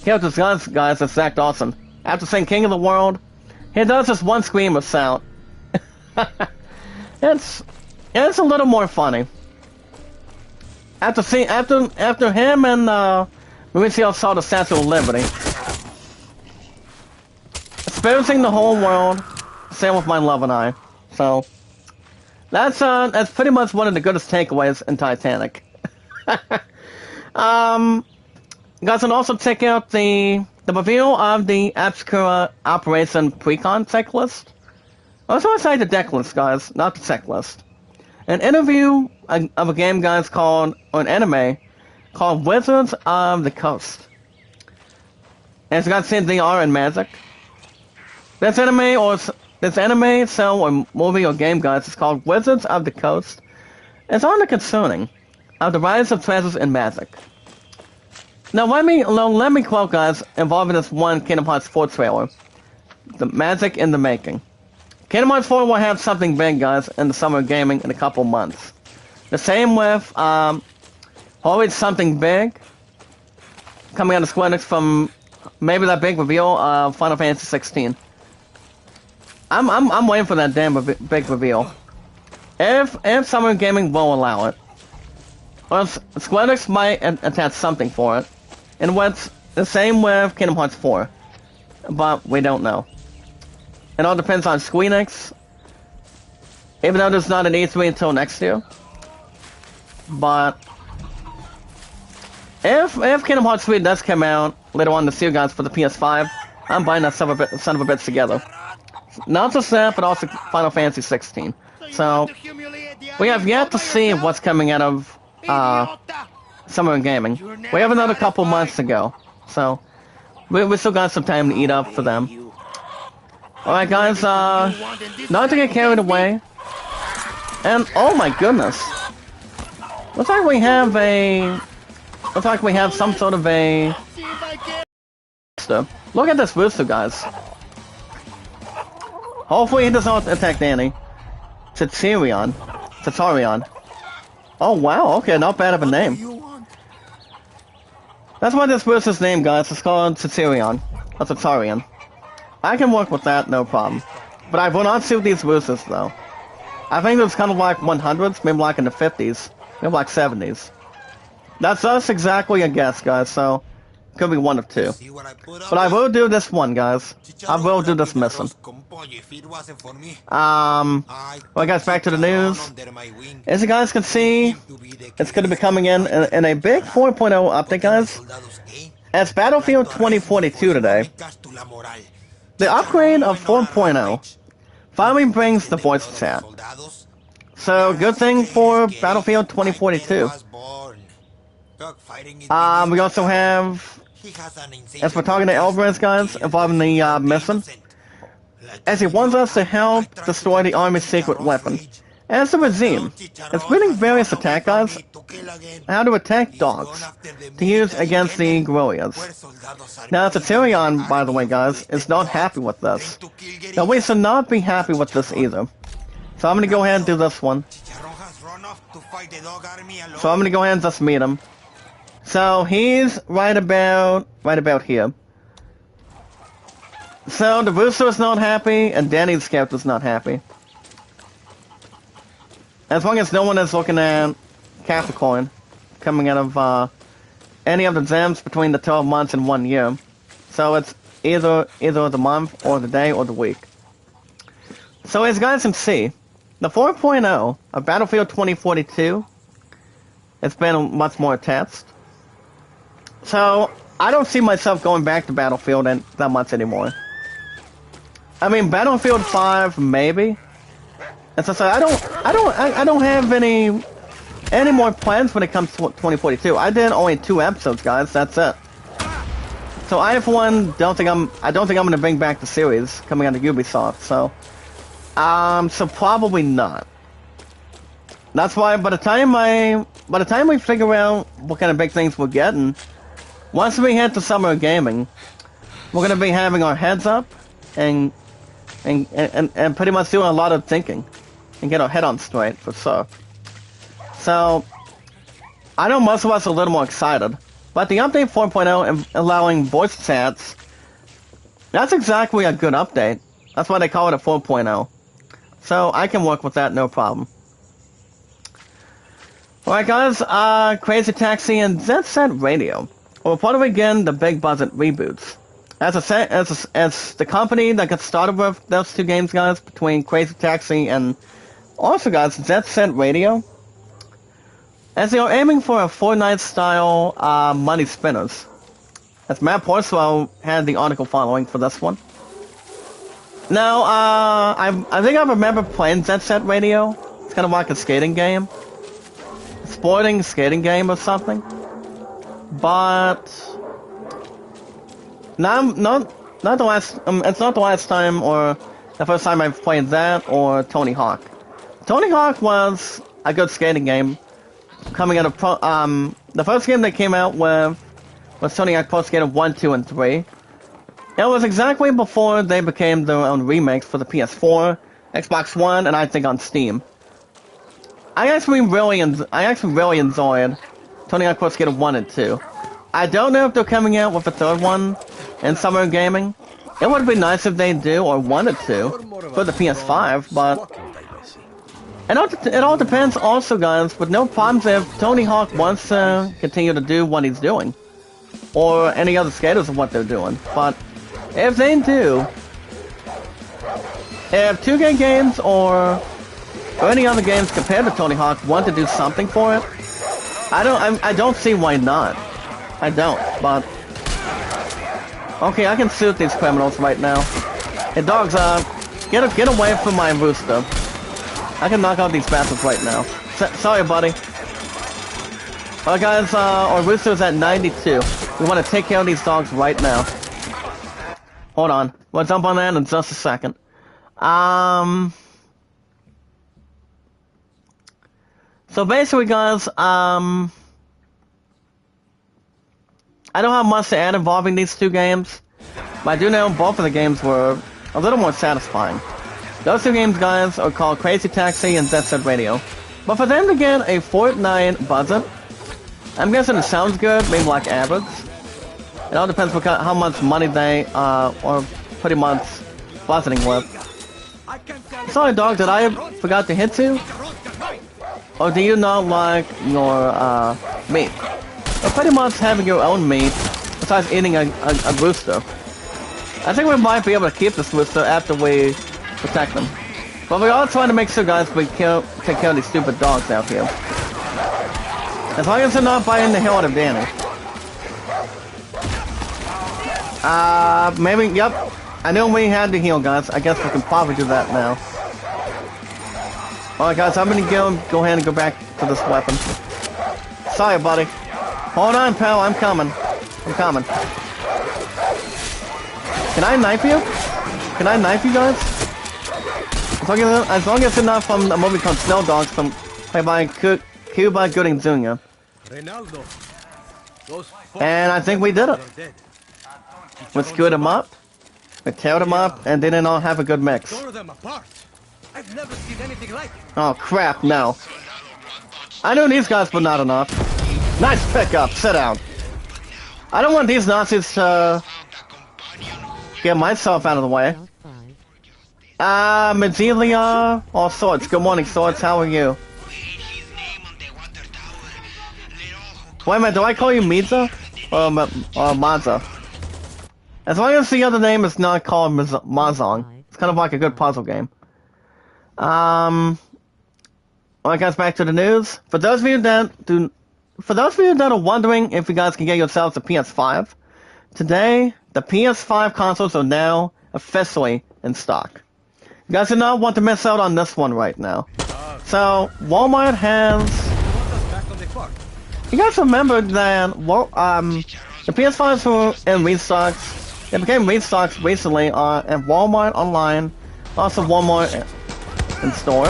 character's guys. That's Zach Dawson. After saying king of the world, he does this one scream of sound. it's a little more funny. After him and Mauricio saw the Statue of Liberty, experiencing the whole world, same with my love and I. So that's pretty much one of the greatest takeaways in Titanic. Guys, can also check out the reveal of the Obscura Operation Precon checklist. I was going to say the deck list, guys, not the checklist. An interview of a game, guys, or an anime called Wizards of the Coast. As you guys see, they are in Magic. This anime, show, or movie or game, guys, is called Wizards of the Coast. It's on the concerning of the rise of treasures in Magic. Now, let me quote, guys, involving this one Kingdom Hearts 4 trailer. The Magic in the Making. Kingdom Hearts 4 will have something big, guys, in the summer of gaming in a couple months. The same with, always something big coming out of Square Enix from maybe that big reveal of Final Fantasy 16. I'm waiting for that damn big reveal. If summer gaming will allow it. Well, Square Enix might attach something for it. And what's the same with Kingdom Hearts 4. But we don't know. It all depends on Square Enix. Even though there's not an E3 until next year. But if Kingdom Hearts 3 does come out later on this year, guys, for the PS5, I'm buying that son of a bitch together. Not just that, but also Final Fantasy 16. So we have yet to see what's coming out of Summer of Gaming. We have another couple months to go, so we still got some time to eat up for them. Alright, guys, not to get carried away. And oh my goodness, looks like we have some sort of a. Look at this booster, guys. Hopefully he does not attack Danny. Titarion. Oh wow, okay, not bad of a name. That's why this booster's name, guys. It's called Titarion. Or Titarion. I can work with that, no problem. But I will not suit these boosters, though. I think it's kind of like 100s, maybe like in the 50s, maybe like 70s. That's us exactly a guess, guys, so could be one of two. But I will do this one, guys. I will do this mission. Well, guys, back to the news. As you guys can see, it's going to be coming in a big 4.0 update, guys. As Battlefield 2042 today, the upgrade of 4.0 finally brings the voice chat. So, good thing for Battlefield 2042. We also have, as we're talking to Alvarez, guys, involving the mission, as he wants us to help destroy the Army's secret weapon. As a regime, it's bringing various attack, guys, how to attack dogs to use against the guerrillas. Now, Titarion, by the way, guys, is not happy with this. Now, we should not be happy with this either. So I'm going to go ahead and do this one. So I'm going to go ahead and just meet him. So he's right about here. So the booster is not happy, and Danny's character is not happy. As long as no one is looking at Capricorn coming out of any of the gems between the 12 months and 1 year. So it's either the month, or the day, or the week. So as you guys can see, the 4.0 of Battlefield 2042, it's been much more attached. So, I don't see myself going back to Battlefield that much anymore. I mean, Battlefield 5, maybe. As I said, I don't have any more plans when it comes to 2042. I did only 2 episodes, guys. That's it. So I, for one, I don't think I'm gonna bring back the series coming out of Ubisoft. So probably not. That's why by the time we figure out what kind of big things we're getting, once we hit the summer of gaming, we're gonna be having our heads up and pretty much doing a lot of thinking and get our head on straight for sure. So I know most of us are a little more excited, but the update 4.0 and allowing voice chats, that's exactly a good update. That's why they call it a 4.0. So I can work with that, no problem. Alright guys, Crazy Taxi and Jet Set Radio will report again the Big Budget reboots. As the company that got started with those 2 games, guys, between Crazy Taxi and also, guys, Jet Set Radio, as they are aiming for a Fortnite-style money spinners. As Matt Porcelo had the article following for this one. Now, I think I remember playing Jet Set Radio. It's kind of like a skating game. Sporting skating game or something. But not the last. It's not the last time or the first time I've played that or Tony Hawk. Tony Hawk was a good skating game. Coming out of the first game they came out with was Tony Hawk Pro Skater 1, 2, and 3. It was exactly before they became their own remakes for the PS4, Xbox One, and I think on Steam. I actually really enjoyed Tony Hawk Pro Skater 1 and 2. I don't know if they're coming out with a 3rd one in summer gaming. It would be nice if they do or wanted to for the PS5, but it all depends also, guys, with no problems if Tony Hawk wants to continue to do what he's doing. Or any other skaters of what they're doing. But if they do, if 2K Games or any other games compared to Tony Hawk want to do something for it, I don't see why not. I don't, but okay, I can suit these criminals right now. Hey dogs, get away from my rooster. I can knock out these bastards right now. Sorry, buddy. Alright guys, our rooster's at 92. We want to take care of these dogs right now. Hold on. We'll jump on that in just a second. So basically, guys, I don't have much to add involving these 2 games, but I do know both of the games were a little more satisfying. Those 2 games, guys, are called Crazy Taxi and Jet Set Radio. But for them to get a Fortnite budget, I'm guessing it sounds good, maybe like average. It all depends on how much money they are pretty much budgeting with. Sorry, dog, did I forgot to hit you? Or do you not like your meat? Or pretty much having your own meat, besides eating a rooster. I think we might be able to keep this rooster after we protect them. But we're all trying to make sure, guys, we take care of these stupid dogs out here. As long as they're not biting the hell out of Danny. Maybe, yep. I know we had to heal, guys. I guess we can probably do that now. Alright, guys, I'm gonna go ahead and go back to this weapon. Sorry, buddy. Hold on, pal, I'm coming. I'm coming. Can I knife you? Can I knife you guys? As long as it's not from a movie called Snow Dogs, played by Cuba Gooding Jr. And I think we did it. We screwed them up, we teared them up, and they didn't all have a good mix. I've never seen anything like it. Oh crap, no. I knew these guys were not enough. Nice pickup, sit down. I don't want these Nazis to get myself out of the way. Medelia or Swords. Good morning, Swords, how are you? Wait a minute, do I call you Miza? Or Maza? As long as the other name is not called Mazong. It's kind of like a good puzzle game. Alright guys, back to the news. For those of you that are wondering if you guys can get yourselves a PS5, today, the PS5 consoles are now officially in stock. You guys do not want to miss out on this one right now. So, Walmart has... Want us back on the clock? You guys remember that, the PS5s were in restocks. They became restocks recently at Walmart online, also Walmart in store,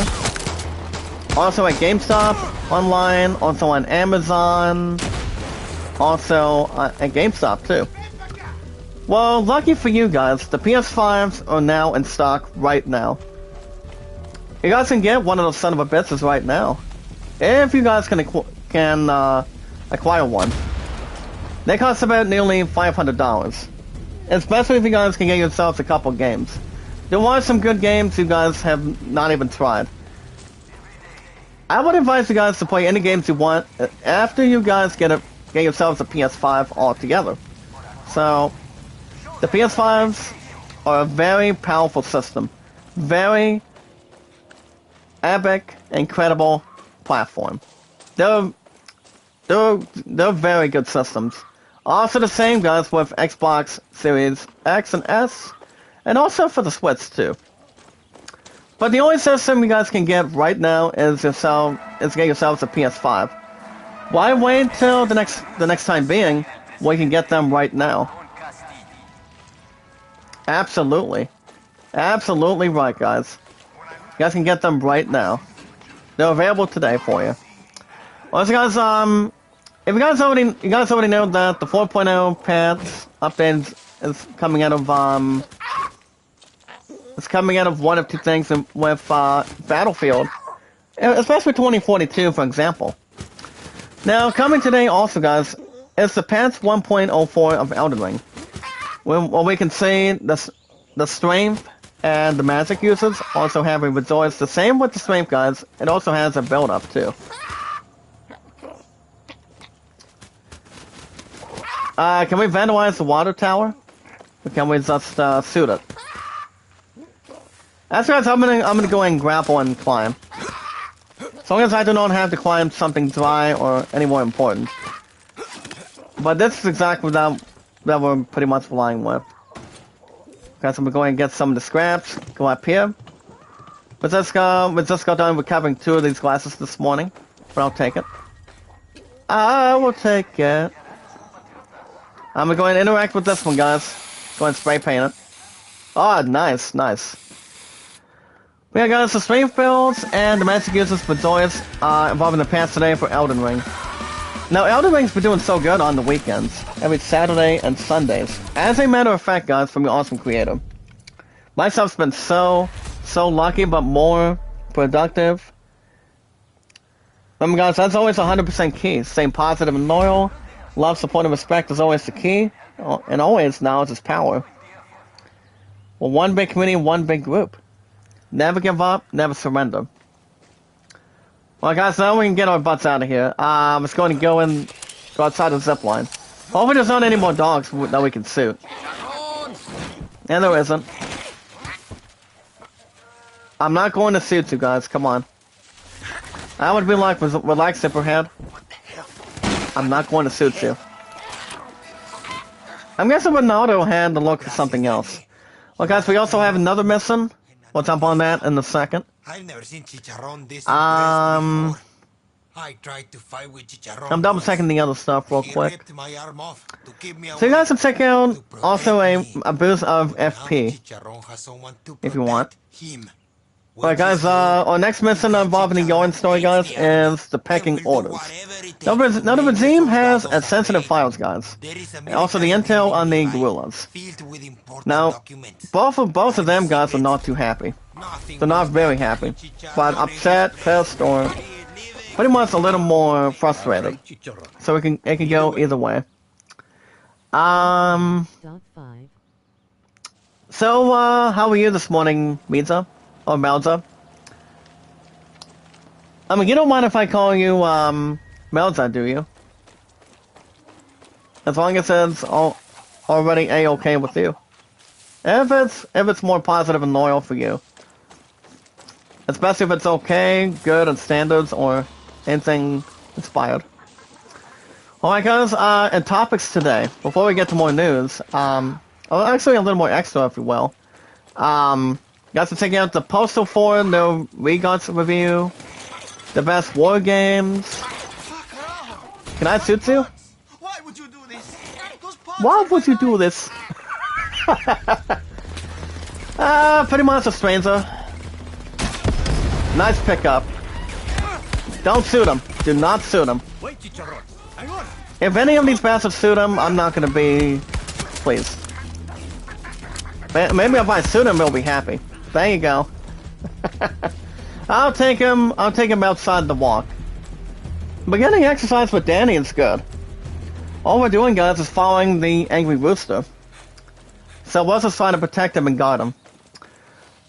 also at GameStop online, also on Amazon, also at GameStop too. Well, lucky for you guys, the PS5s are now in stock right now. You guys can get one of those son of a bitches right now, if you guys can acquire one. They cost about nearly $500, especially if you guys can get yourselves a couple games. There are some good games you guys have not even tried. I would advise you guys to play any games you want after you guys get yourselves a PS5 altogether. So, the PS5s are a very powerful system. Very epic, incredible platform. They're very good systems. Also the same, guys, with Xbox Series X and S, and also for the Switch too. But the only system you guys can get right now is get yourselves a PS5. Why wait till the next time being when you can get them right now? Absolutely. Absolutely right, guys. You guys can get them right now. They're available today for you. Also, guys, if you guys already know that the 4.0 patch update is coming out of one of two things with Battlefield, especially 2042, for example. Now, coming today also, guys, is the patch 1.04 of Elden Ring, where we can see the strength and the magic users also have a resource. The same with the strength, guys. It also has a build up too. Can we vandalize the water tower? Or can we just shoot it? As guys, I'm gonna go and grapple and climb. As long as I do not have to climb something dry or any more important. But this is exactly that we're pretty much relying with. Guys, I'm gonna go and get some of the scraps. Go up here. We just got done recovering 2 of these glasses this morning, but I'll take it. I will take it. I'm gonna go and interact with this one, guys. Go and spray paint it. Oh, nice, nice. Yeah, guys, the strength builds and the magic users for Joyous involving the patch today for Elden Ring. Now, Elden Ring's been doing so good on the weekends, every Saturday and Sundays. As a matter of fact, guys, from your awesome creator. Myself's been so lucky, but more productive. Remember, guys, that's always 100% key. Staying positive and loyal. Love, support, and respect is always the key. And always, knowledge is power. Well, one big community, one big group. Never give up, never surrender. Well, guys, now we can get our butts out of here. Let's go outside the zip line. Hopefully there's not any more dogs that we can shoot. And there isn't. I'm not going to shoot you guys, come on. I would be like, relax, Zipperhead. I'm not going to shoot you. I'm guessing Ronaldo had to look for something else. Well, guys, we also have another mission. We'll jump on that in a second. I've never seen Chicharron this I tried to fight with Chicharron. I'm double checking the other stuff real He quick. ripped my arm off to keep me So you guys can check out to protect also a me. boost of Now FP. Chicharron has someone to if you want. protect him. Alright, guys, our next mission involving the Yorin story, guys, is the pecking orders. Now, the regime has sensitive files, guys. And also the intel on the guerrillas. Now, both of them, guys, are not too happy. They're not very happy. But upset, pissed, or pretty much a little more frustrated. So it can go either way. So, how are you this morning, Miza? Or Melza? I mean, you don't mind if I call you, Melza, do you? As long as it's already A-okay with you. If it's more positive and loyal for you. Especially if it's okay, good, and standards, or anything inspired. Alright, guys, and topics today. Before we get to more news, actually a little more extra, if you will. Got to check out the Postal 4, the Regots review, the best war games. Can I shoot you? Why would you do this? Why would you do this? Pretty much a stranger. Nice pickup. Don't shoot him. Do not shoot him. Wait, Chicharron. Hang on. If any of these bastards shoot him, I'm not gonna be pleased. Maybe if I shoot him, he'll be happy. There you go. I'll take him outside the walk. But getting exercise with Danny is good. All we're doing, guys, is following the Angry Rooster. So we're just trying to protect him and guard him.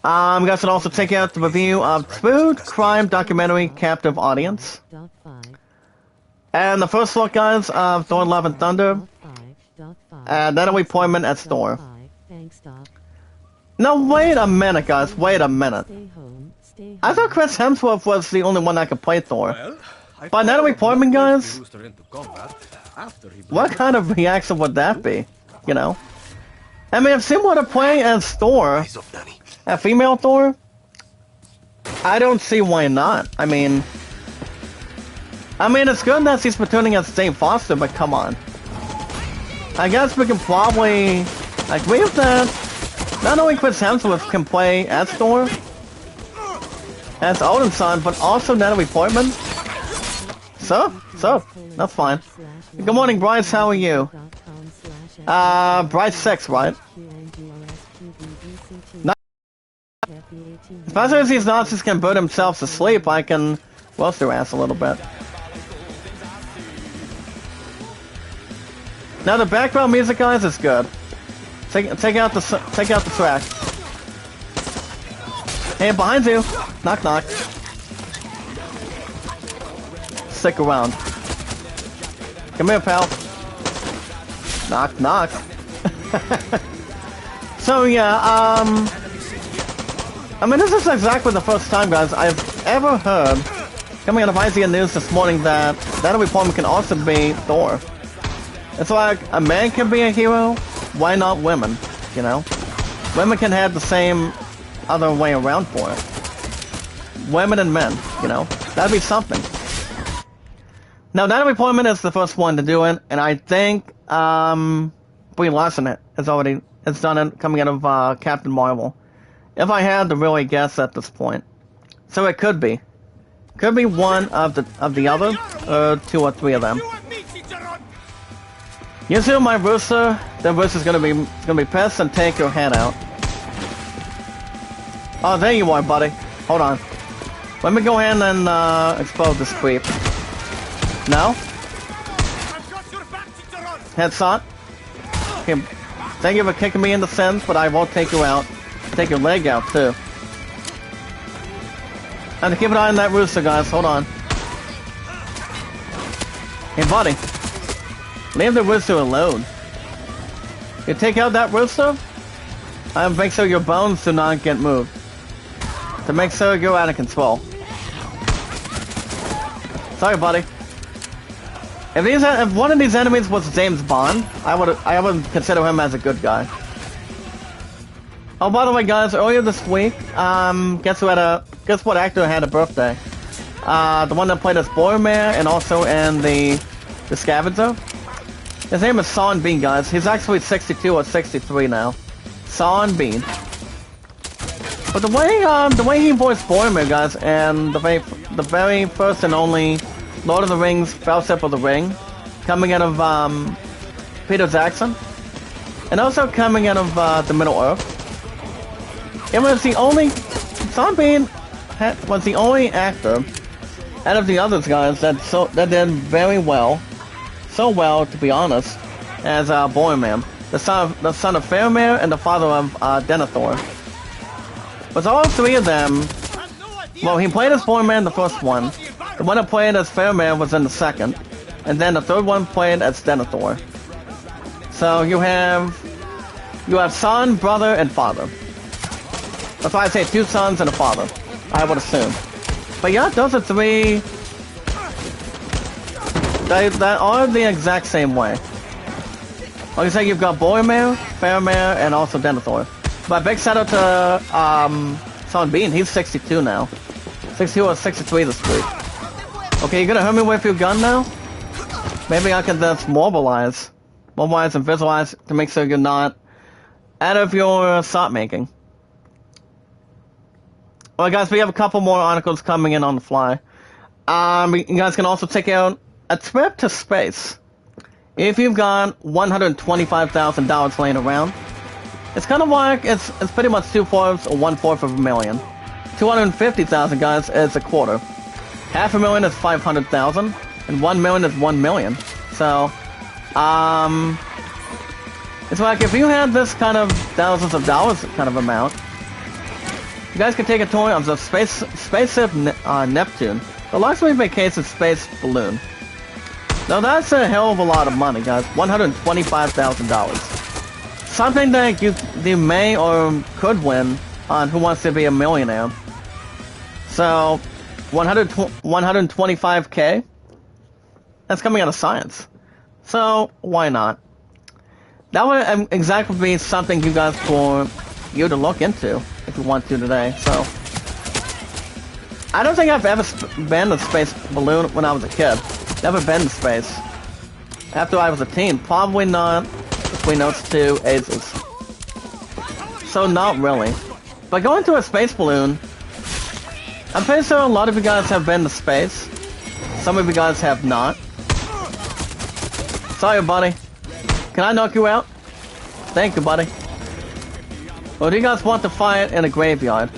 You guys can also check out the review of Food Crime Documentary Captive Audience. And the first look, guys, of Thor Love and Thunder. And then a appointment at Thor. No, wait a minute, guys. Wait a minute. I thought Chris Hemsworth was the only one that could play Thor. Well, By Natalie Portman, guys? Rooster into combat after he What kind of reaction would that be? You know? I mean, if someone were to play as Thor, Eyes up, Danny. a female Thor, I don't see why not. I mean, it's good that she's returning as Jane Foster, but come on. I guess we can probably agree with that. Not only Chris Hemsworth can play as Thor, as Odin's son, but also Natalie Portman. So, that's fine. Good morning, Bryce. How are you? Bryce 6, right? Especially if these Nazis can put themselves to sleep, I can roast their ass a little bit. Now the background music, guys, is good. Take out the track. Hey, behind you! Knock knock. Stick around. Come here, pal. Knock knock. So yeah, I mean, this is exactly the first time, guys, I've ever heard, coming out of IGN News this morning, that Natalie Portman can also be Thor. It's like, a man can be a hero, why not women, you know? Women can have the same other way around for it. Women and men, you know? That'd be something. Now, Natalie Portman is the first one to do it, and I think, Brie Larson has done it coming out of, Captain Marvel. If I had to really guess at this point. So it could be. Could be one of the other, or two or three of them. You see my Rooster, then Rooster's gonna be pissed and take your head out. Oh, there you are, buddy. Hold on. Let me go ahead and expose this creep. No? Headshot. Okay. Thank you for kicking me in the sins, but I won't take you out. Take your leg out too. And keep an eye on that Rooster, guys. Hold on. Hey, buddy. Leave the Rooster alone. You take out that Rooster, and make sure your bones do not get moved. To make sure you're out of control. Sorry, buddy. If one of these enemies was James Bond, I would consider him as a good guy. Oh, by the way, guys, earlier this week, guess what actor had a birthday? The one that played as Boromir and also in the Scavenger. His name is Sean Bean, guys. He's actually 62 or 63 now. Sean Bean. But the way he voiced Boromir, guys, and the very first and only Lord of the Rings, Fellowship of the Ring, coming out of Peter Jackson, and also coming out of the Middle Earth. It was the only Sean Bean was the only actor out of the others, guys, that did very well. So well, to be honest, as Boromir, the son of Faramir and the father of Denethor. But all three of them, well, he played as Boromir in the first one, the one that played as Faramir was in the second, and then the third one played as Denethor. So you have son, brother, and father. That's why I say two sons and a father, I would assume. But yeah, those are three that are the exact same way. Like I say, you've got Boromir, Faramir, and also Denethor. But big shout out to Son Bean. He's 62 now. 62 or 63 this week. Okay, you gonna hurt me with your gun now? Maybe I can just mobilize and visualize to make sure you're not out of your shot making. Well, guys, we have a couple more articles coming in on the fly. You guys can also check out a trip to space. If you've got $125,000 laying around, it's kind of like it's pretty much 2/4 or 1/4 of a million. 250,000, guys, is a quarter. $500,000 is 500,000, and 1 million is 1 million. So, it's like if you had this kind of thousands of dollars kind of amount, you guys can take a tour of the spaceship Neptune, the luxury vacation space balloon. Now that's a hell of a lot of money, guys. $125,000. Something that you may or could win on Who Wants to Be a Millionaire. So, 125K. That's coming out of science. So why not? That would exactly be something you guys for you to look into if you want to today. So I don't think I've ever been in a space balloon when I was a kid. Never been to space. After I was a teen, probably not between those two ages. So not really. But going to a space balloon, I'm pretty sure a lot of you guys have been to space. Some of you guys have not. Sorry, buddy. Can I knock you out? Thank you, buddy. Or do you guys want to fight in a graveyard?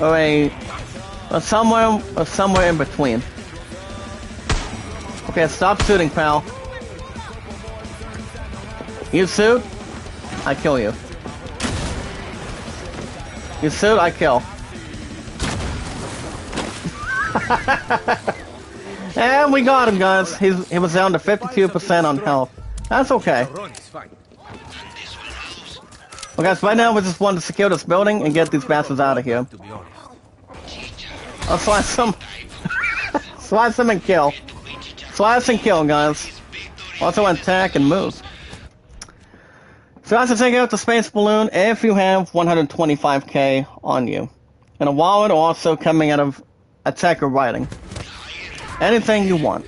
Or somewhere in between? Okay, stop shooting, pal. You shoot, I kill you. You shoot, I kill. And we got him, guys. He was down to 52% on health. That's okay. Run is fine. Well, guys, right now we just want to secure this building and get these bastards out of here. To be honest. I'll slice them. Slice them and kill. Slice and kill, guys. Also attack and move. So guys, to take out the space balloon if you have 125K on you. And a wallet also coming out of attacker writing. Anything you want.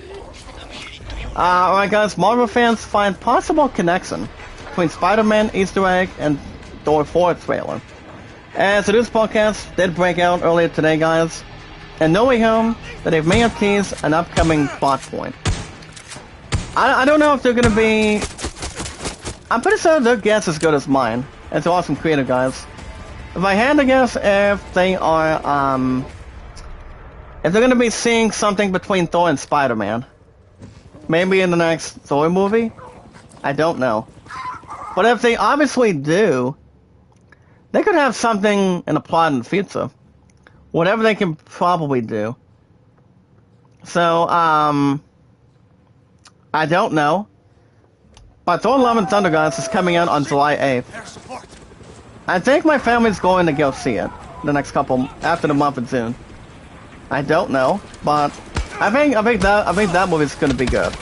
Alright guys, Marvel fans find possible connection between Spider-Man Easter egg and Thor 4 trailer. As the news podcast did break out earlier today, guys, and No Way Home, that they may have teased an upcoming plot point. I don't know if they're gonna be... I'm pretty sure their guess is as good as mine. It's awesome creator, guys. If I had to guess if they are, if they're gonna be seeing something between Thor and Spider-Man. Maybe in the next Thor movie? I don't know. But if they obviously do, they could have something in the plot in the future. Whatever they can probably do. So, I don't know. But Thor Love and Thunder, guys, is coming out on July 8th. I think my family's going to go see it the next couple, after the month of June. I don't know, but I think that movie's gonna be good.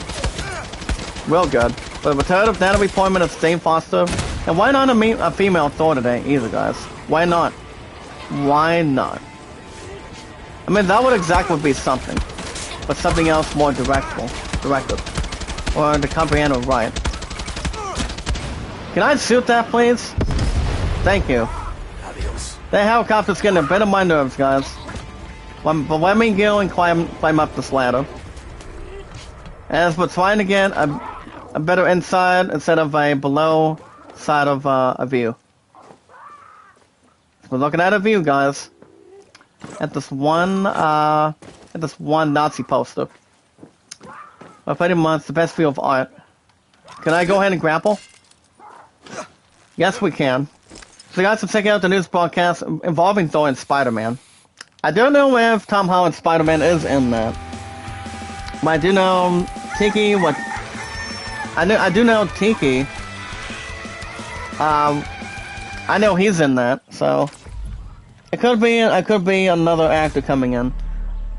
Real good. But the return of Natalie Portman as Jane Foster, and why not a female Thor today either, guys? Why not? Why not? I mean, that would exactly be something, but something else more directive, or to comprehend it right. Can I shoot that, please? Thank you. That helicopter's getting a bit of my nerves, guys. But let me go and climb up this ladder. As we're trying to get a better inside instead of a below side of a view. So we're looking at a view, guys. At this one Nazi poster. Well, pretty much the best view of art. Can I go ahead and grapple? Yes, we can. So guys, let's check out the news broadcast involving Thor and Spider-Man. I don't know if Tom Holland's Spider-Man is in that. But I do know Tiki, I do know Tiki. I know he's in that, so it could be another actor coming in.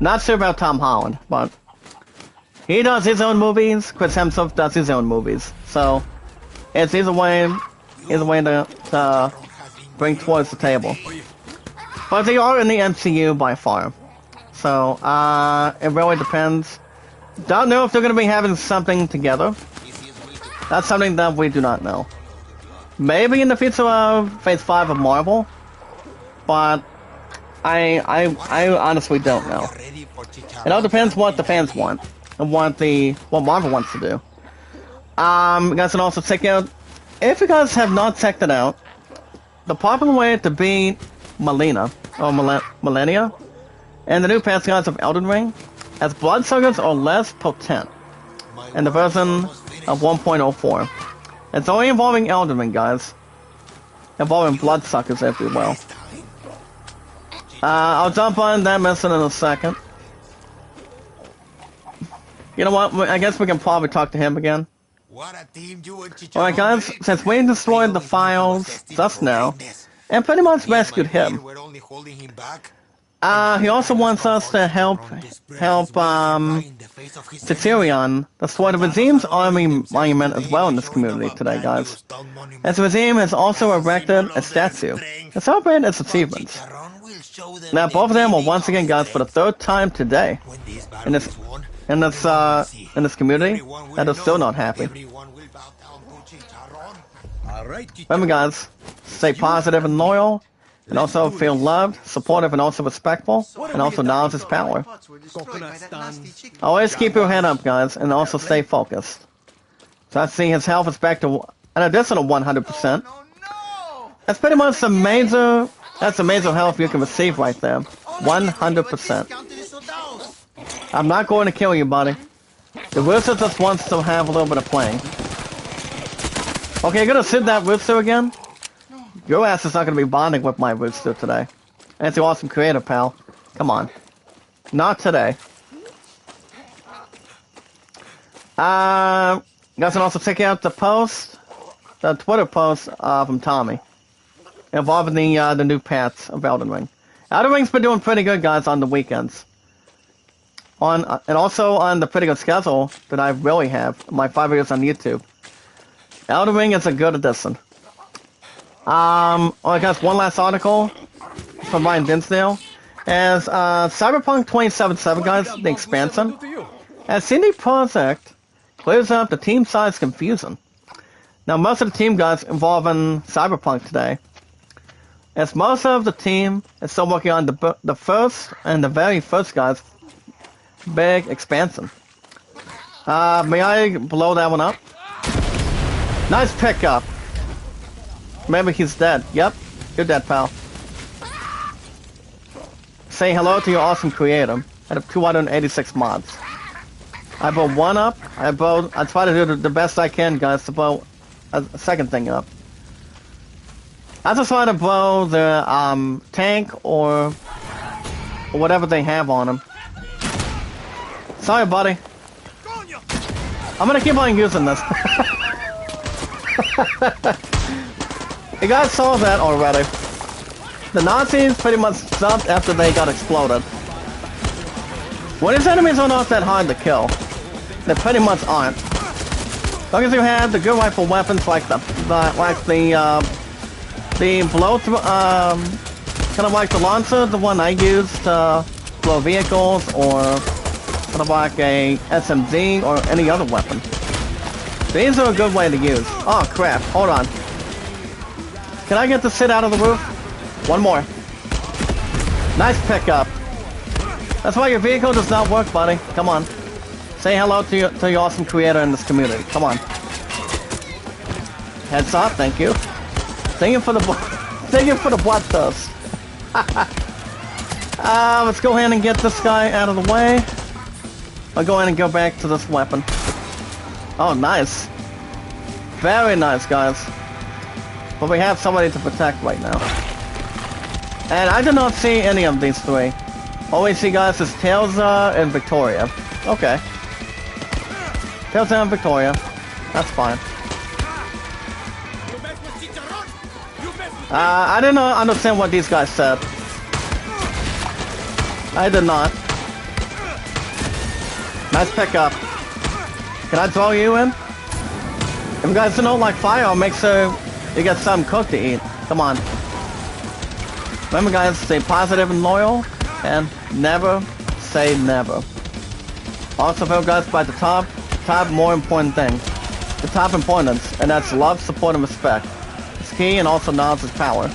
Not sure about Tom Holland, but he does his own movies. Chris Hemsworth does his own movies, so it's either way to bring towards the table. But they are in the MCU by far. So, it really depends. Don't know if they're going to be having something together. That's something that we do not know. Maybe in the future of Phase 5 of Marvel. But I honestly don't know. It all depends what the fans want. And what Marvel wants to do. You guys can also check out, if you guys have not checked it out, the popular way to beat Melina, or Millennia, and the new past guys of Elden Ring, as Bloodsuckers are less potent, in the version of 1.04. It's only involving Elden Ring, guys. Involving Bloodsuckers, if you will. I'll jump on that mission in a second. You know what? I guess we can probably talk to him again. Alright guys, since we destroyed the files just now, and pretty much rescued him, he also wants us to help Cetirion destroy the Regime's army monument as well in this community today, guys. As the Regime has also erected a statue to celebrate its achievements. Now both of them will once again, guys, for the third time today in this community that is still not happy. Remember guys, stay positive and loyal, and also feel loved, supportive, and also respectful, and also knowledge is power. Always keep your head up, guys, and also stay focused. So I see his health is back to an additional 100%. That's pretty much the major health you can receive right there. 100%. I'm not going to kill you, buddy. The rooster just wants to have a little bit of playing. Okay, you're gonna sit that rooster again? Your ass is not gonna be bonding with my rooster today. And it's an awesome creator, pal. Come on. Not today. You guys can also check out the Twitter post from Tommy. Involving the new paths of Elden Ring. Elden Ring's been doing pretty good, guys, on the weekends. And also on the pretty good schedule that I really have, my 5 years on YouTube. Elden Ring is a good addition. I guess one last article from Ryan Dinsdale. As Cyberpunk 2077, guys, the expansion, as CD Projekt clears up the team size confusion. Now, most of the team, guys, involving Cyberpunk today, as most of the team is still working on the first and the very first, guys, big expansion. May I blow that one up? Nice pickup. Maybe he's dead. Yep, you're dead, pal. Say hello to your awesome creator. Out of 286 mods. I brought one up. I try to do the best I can, guys, to blow a second thing up. I just try to blow the tank or whatever they have on them. Sorry, buddy. I'm gonna keep on using this. You guys saw that already. The Nazis pretty much stopped after they got exploded. When his enemies are not that hard to kill, they pretty much aren't. As long as you have the good rifle weapons like the blow through, kind of like the Lancer, the one I used to blow vehicles, or kind of like a SMG or any other weapon. These are a good way to use. Oh crap, hold on. Can I get the sit out of the roof? One more. Nice pickup. That's why your vehicle does not work, buddy. Come on. Say hello to your awesome creator in this community. Come on. Heads up, thank you. Thank you for the blood thirst. Let's go ahead and get this guy out of the way. I'll go ahead and go back to this weapon. Oh, nice. Very nice, guys. But we have somebody to protect right now. And I do not see any of these three. All we see, guys, is Tailza and Victoria. Okay. Tailza and Victoria. That's fine. I did not understand what these guys said. I did not. Nice pickup. Can I throw you in? If you guys don't like fire, I'll make sure you get something cooked to eat. Come on. Remember guys, stay positive and loyal, and never say never. Also feel guys by the top more important thing. The top importance, and that's love, support, and respect. It's key, and also knowledge is power.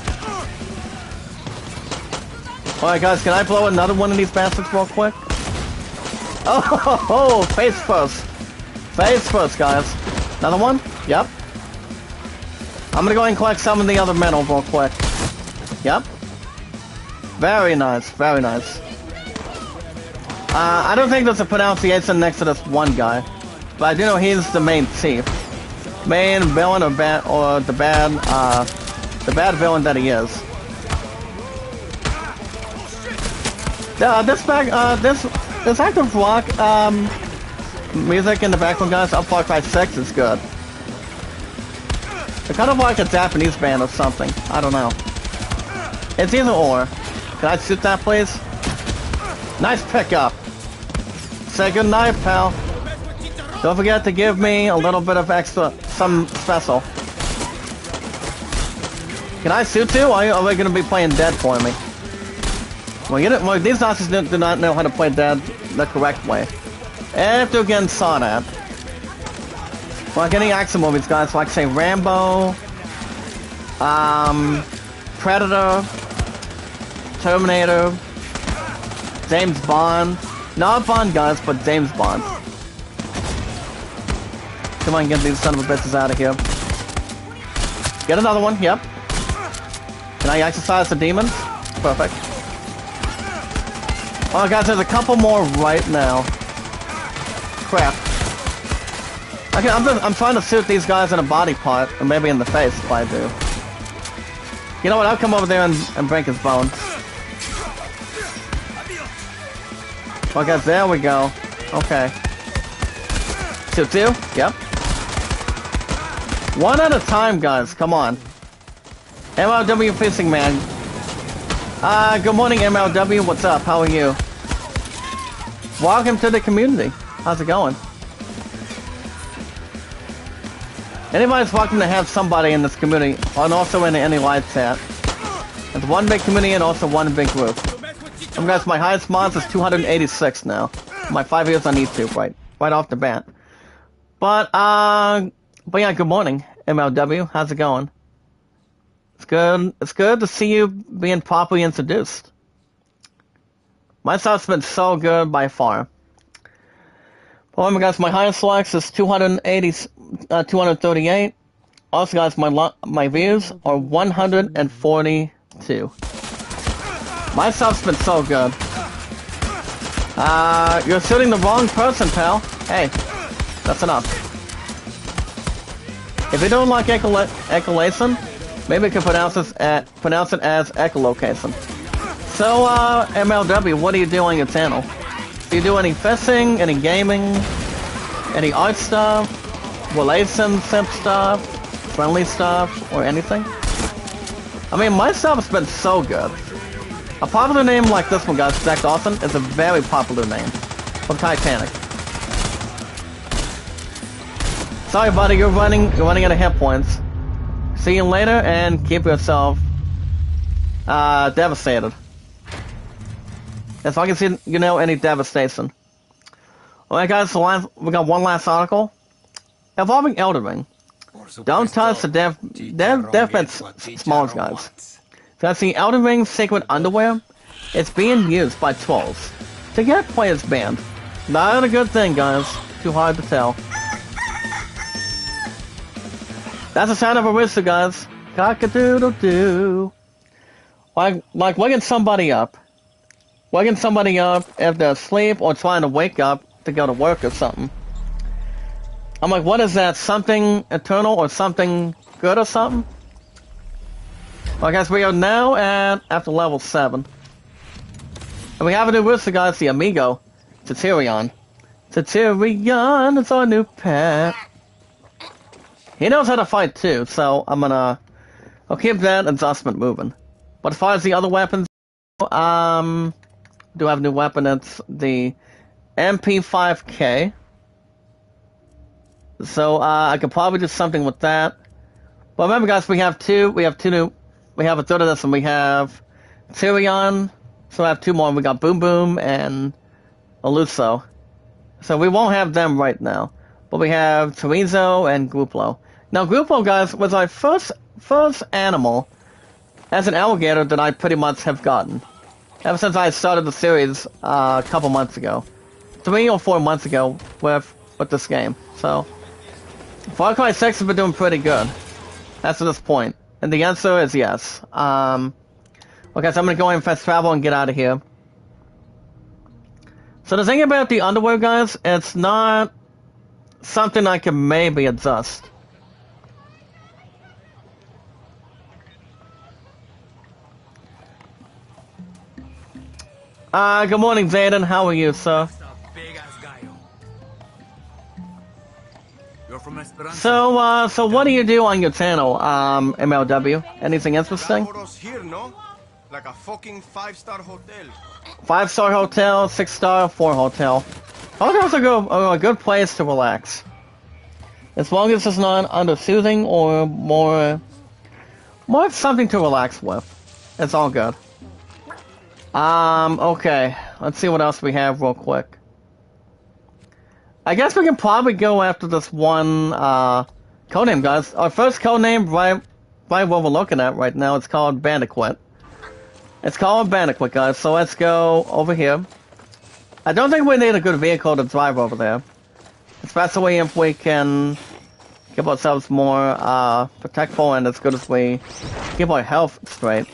Alright guys, can I blow another one of these bastards real quick? Oh, face first. Face first, guys. Another one? Yep. I'm gonna go and collect some of the other metal real quick. Yep. Very nice, very nice. I don't think there's a pronunciation next to this one guy, but I do know he's the main thief. Main villain or the bad villain that he is. This active rock music in the background, guys, up Far Cry 6 is good. It's kind of like a Japanese band or something. I don't know. It's either or. Can I shoot that, please? Nice pickup. Say good night, pal. Don't forget to give me a little bit of extra, some special. Can I shoot too? Or are they going to be playing dead for me? Well, these Nazis do not know how to play dead the correct way. After again saw that. Like any action movies, guys, like say Rambo, Predator, Terminator, James Bond. Not Bond, guys, but James Bond. Come on, get these son of a bitches out of here. Get another one, yep. Can I exercise the demons? Perfect. Oh, guys, there's a couple more right now. Crap. Okay, I'm trying to shoot these guys in a body part, or maybe in the face if I do. You know what, I'll come over there and break his bones. Well, guys, there we go. Okay. Shoot two? Yep. One at a time, guys. Come on. MLW Fishing Man. Good morning, MLW. What's up? How are you? Welcome to the community. How's it going? Anybody's welcome to have somebody in this community, and also in any live chat. It's one big community and also one big group. Guys, my highest mods is 286 now. My 5 years on YouTube, right off the bat. But yeah, good morning, MLW. How's it going? It's good. It's good to see you being properly introduced. My stuff's been so good by far. Well, guys, my highest likes is 238. Also, guys, my views are 142. My stuff's been so good. You're shooting the wrong person, pal. Hey, that's enough. If you don't like echolation, maybe you can pronounce it as echolocation. So, MLW, what do you do on your channel? Do you do any fishing, any gaming, any art stuff, relationship stuff, friendly stuff, or anything? I mean, my stuff's been so good. A popular name like this one, guys, Jack Dawson, is a very popular name from Titanic. Sorry, buddy, you're running out of hit points. See you later, and keep yourself devastated. As long as you know any devastation. Alright, guys, so we got one last article involving Elden Ring. Don't touch the deathbed smalls, guys. So I see Elden Ring's secret underwear. It's being used by trolls to get players banned. Not a good thing, guys. Too hard to tell. That's the sound of a rooster, guys. Cock-a-doodle-doo. Like waking somebody up. Waking somebody up if they're asleep or trying to wake up to go to work or something. I'm like, what is that? Something eternal or something good or something? Well, guys, we are now after level 7. And we have a new rooster, guys, the Amigo. Titirion. Titirion is our new pet. He knows how to fight too, so I'll keep that adjustment moving. But as far as the other weapons, do I have a new weapon? It's the MP5K. So I could probably do something with that. But remember, guys, we have a third of this, and we have Tyrion. So I have 2 more. We got Boom Boom and Aluso. So we won't have them right now. But we have Chorizo and Gruplo. Now Gruplo, guys, was our first animal as an alligator that I pretty much have gotten. Ever since I started the series a couple months ago. 3 or 4 months ago with this game. So Far Cry 6 has been doing pretty good. That's to this point. And the answer is yes. Okay, so I'm gonna go in and fast travel and get out of here. So the thing about the underwear, guys, it's not something I can maybe adjust. Good morning, Zayden. How are you, sir? You're from Esperanza. So what do you do on your channel, MLW? Anything interesting? Laboros here, no? Like a fucking 5-star hotel. 5-star hotel, 6-star, 4 hotel. Hotels are a good place to relax. As long as it's not under soothing or more something to relax with. It's all good. Okay. Let's see what else we have real quick. I guess we can probably go after this one, codename, guys. Our first codename, right what we're looking at right now, it's called Bandicoot. It's called Bandicoot, guys, so let's go over here. I don't think we need a good vehicle to drive over there. Especially if we can give ourselves more, protectful and as good as we keep our health straight.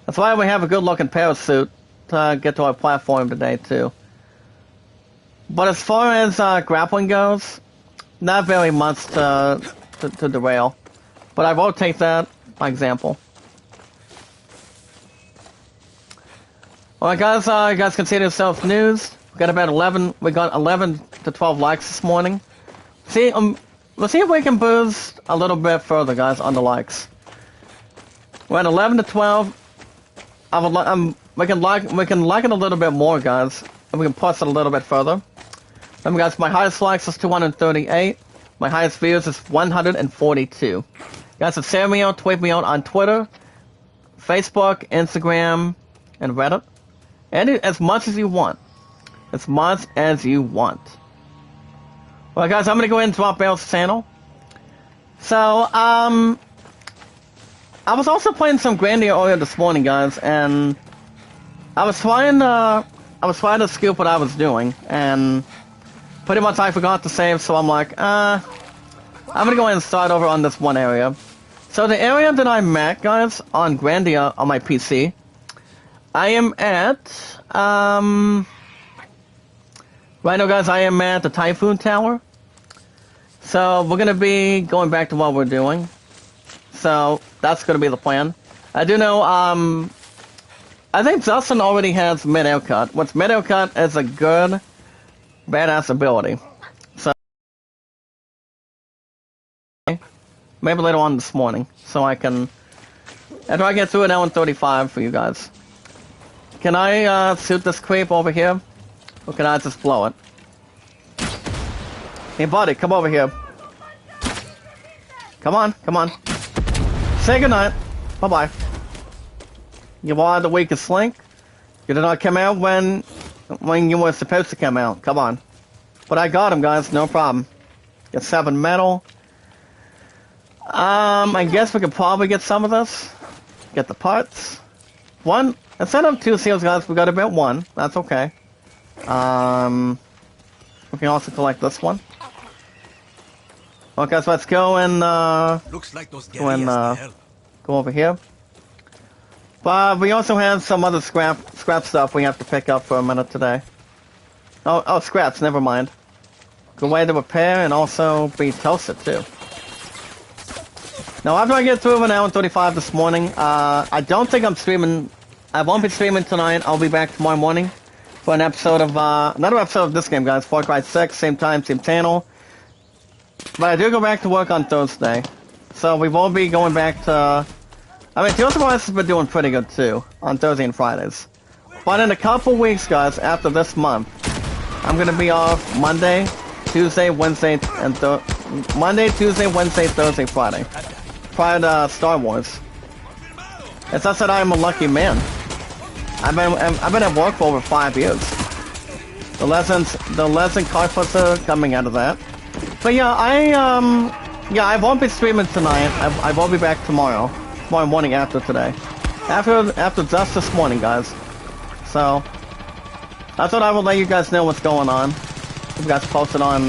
That's why we have a good-looking parachute to get to our platform today, too. But as far as grappling goes, not very much to derail. But I will take that by example. Alright, guys, you guys can see yourself news. We got 11 to 12 likes this morning. See, let's see if we can boost a little bit further, guys, on the likes. We're at 11 to 12. We can like it a little bit more, guys. And we can push it a little bit further. Remember, guys, my highest likes is 238. My highest views is 142. Guys, if share me out, tweet me out on Twitter, Facebook, Instagram, and Reddit. And as much as you want. As much as you want. Well, guys, I'm gonna go ahead and drop Bale's channel. So, I was also playing some Grandia earlier this morning, guys, and I was trying to scoop what I was doing, and pretty much I forgot to save, so I'm like, I'm gonna go ahead and start over on this one area. So the area that I'm at, guys, on Grandia on my PC, I am at, right now, guys, I am at the Typhoon Tower. So we're gonna be going back to what we're doing. So that's gonna be the plan. I do know, I think Justin already has mid-air cut. What's mid-air cut is a good, badass ability. So maybe later on this morning, so I can, after I get through an hour and 35 for you guys. Can I shoot this creep over here? Or can I just blow it? Hey buddy, come over here. Come on, come on. Say goodnight. Bye-bye. You are the weakest link. You did not come out when you were supposed to come out. Come on. But I got him, guys. No problem. Get 7 metal. I guess we could probably get some of this. Get the parts. 1. Instead of 2 seals, guys, we got about 1. That's okay. We can also collect this one. Okay, so let's go and Looks like those go over here. But we also have some other scrap stuff we have to pick up for a minute today. Oh, scraps, never mind. Good way to repair and also be toasted too. Now after I get through an hour and 35 this morning, I don't think I'm streaming. I won't be streaming tonight. I'll be back tomorrow morning for an episode of another episode of this game, guys. Far Cry 6, same time, same channel. But I do go back to work on Thursday, so we won't be going back to. I mean, Tales of Us has been doing pretty good too on Thursday and Fridays. But in a couple weeks, guys, after this month, I'm gonna be off Monday, Tuesday, Wednesday, and Monday, Tuesday, Wednesday, Thursday, Friday. Prior to Star Wars. It's not that I'm a lucky man. I've been at work for over 5 years. The lesson costs are coming out of that. But yeah, I won't be streaming tonight. I will be back tomorrow morning after today, after just this morning, guys. So I thought I would let you guys know what's going on. You guys posted on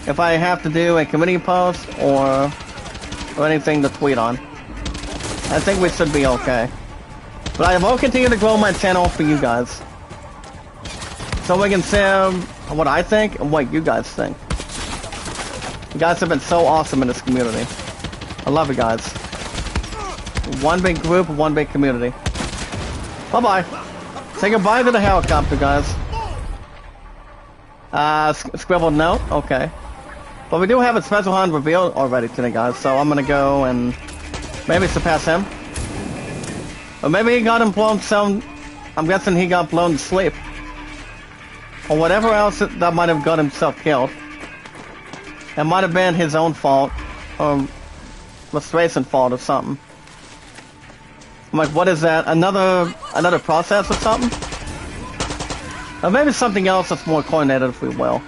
if I have to do a community post or anything to tweet on. I think we should be okay. But I will continue to grow my channel for you guys, so we can see what I think and what you guys think. You guys have been so awesome in this community. I love you guys. One big group, one big community. Bye-bye. Say goodbye to the helicopter, guys. Scribbled note? Okay. But we do have a special hunt revealed already today, guys, so I'm gonna go and maybe surpass him. Or maybe he got him blown some... I'm guessing he got blown to sleep. Or whatever else that might have got himself killed. It might have been his own fault. Or Lestration's fault or something. I'm like, what is that? Another process or something? Or maybe something else that's more coordinated, if we will.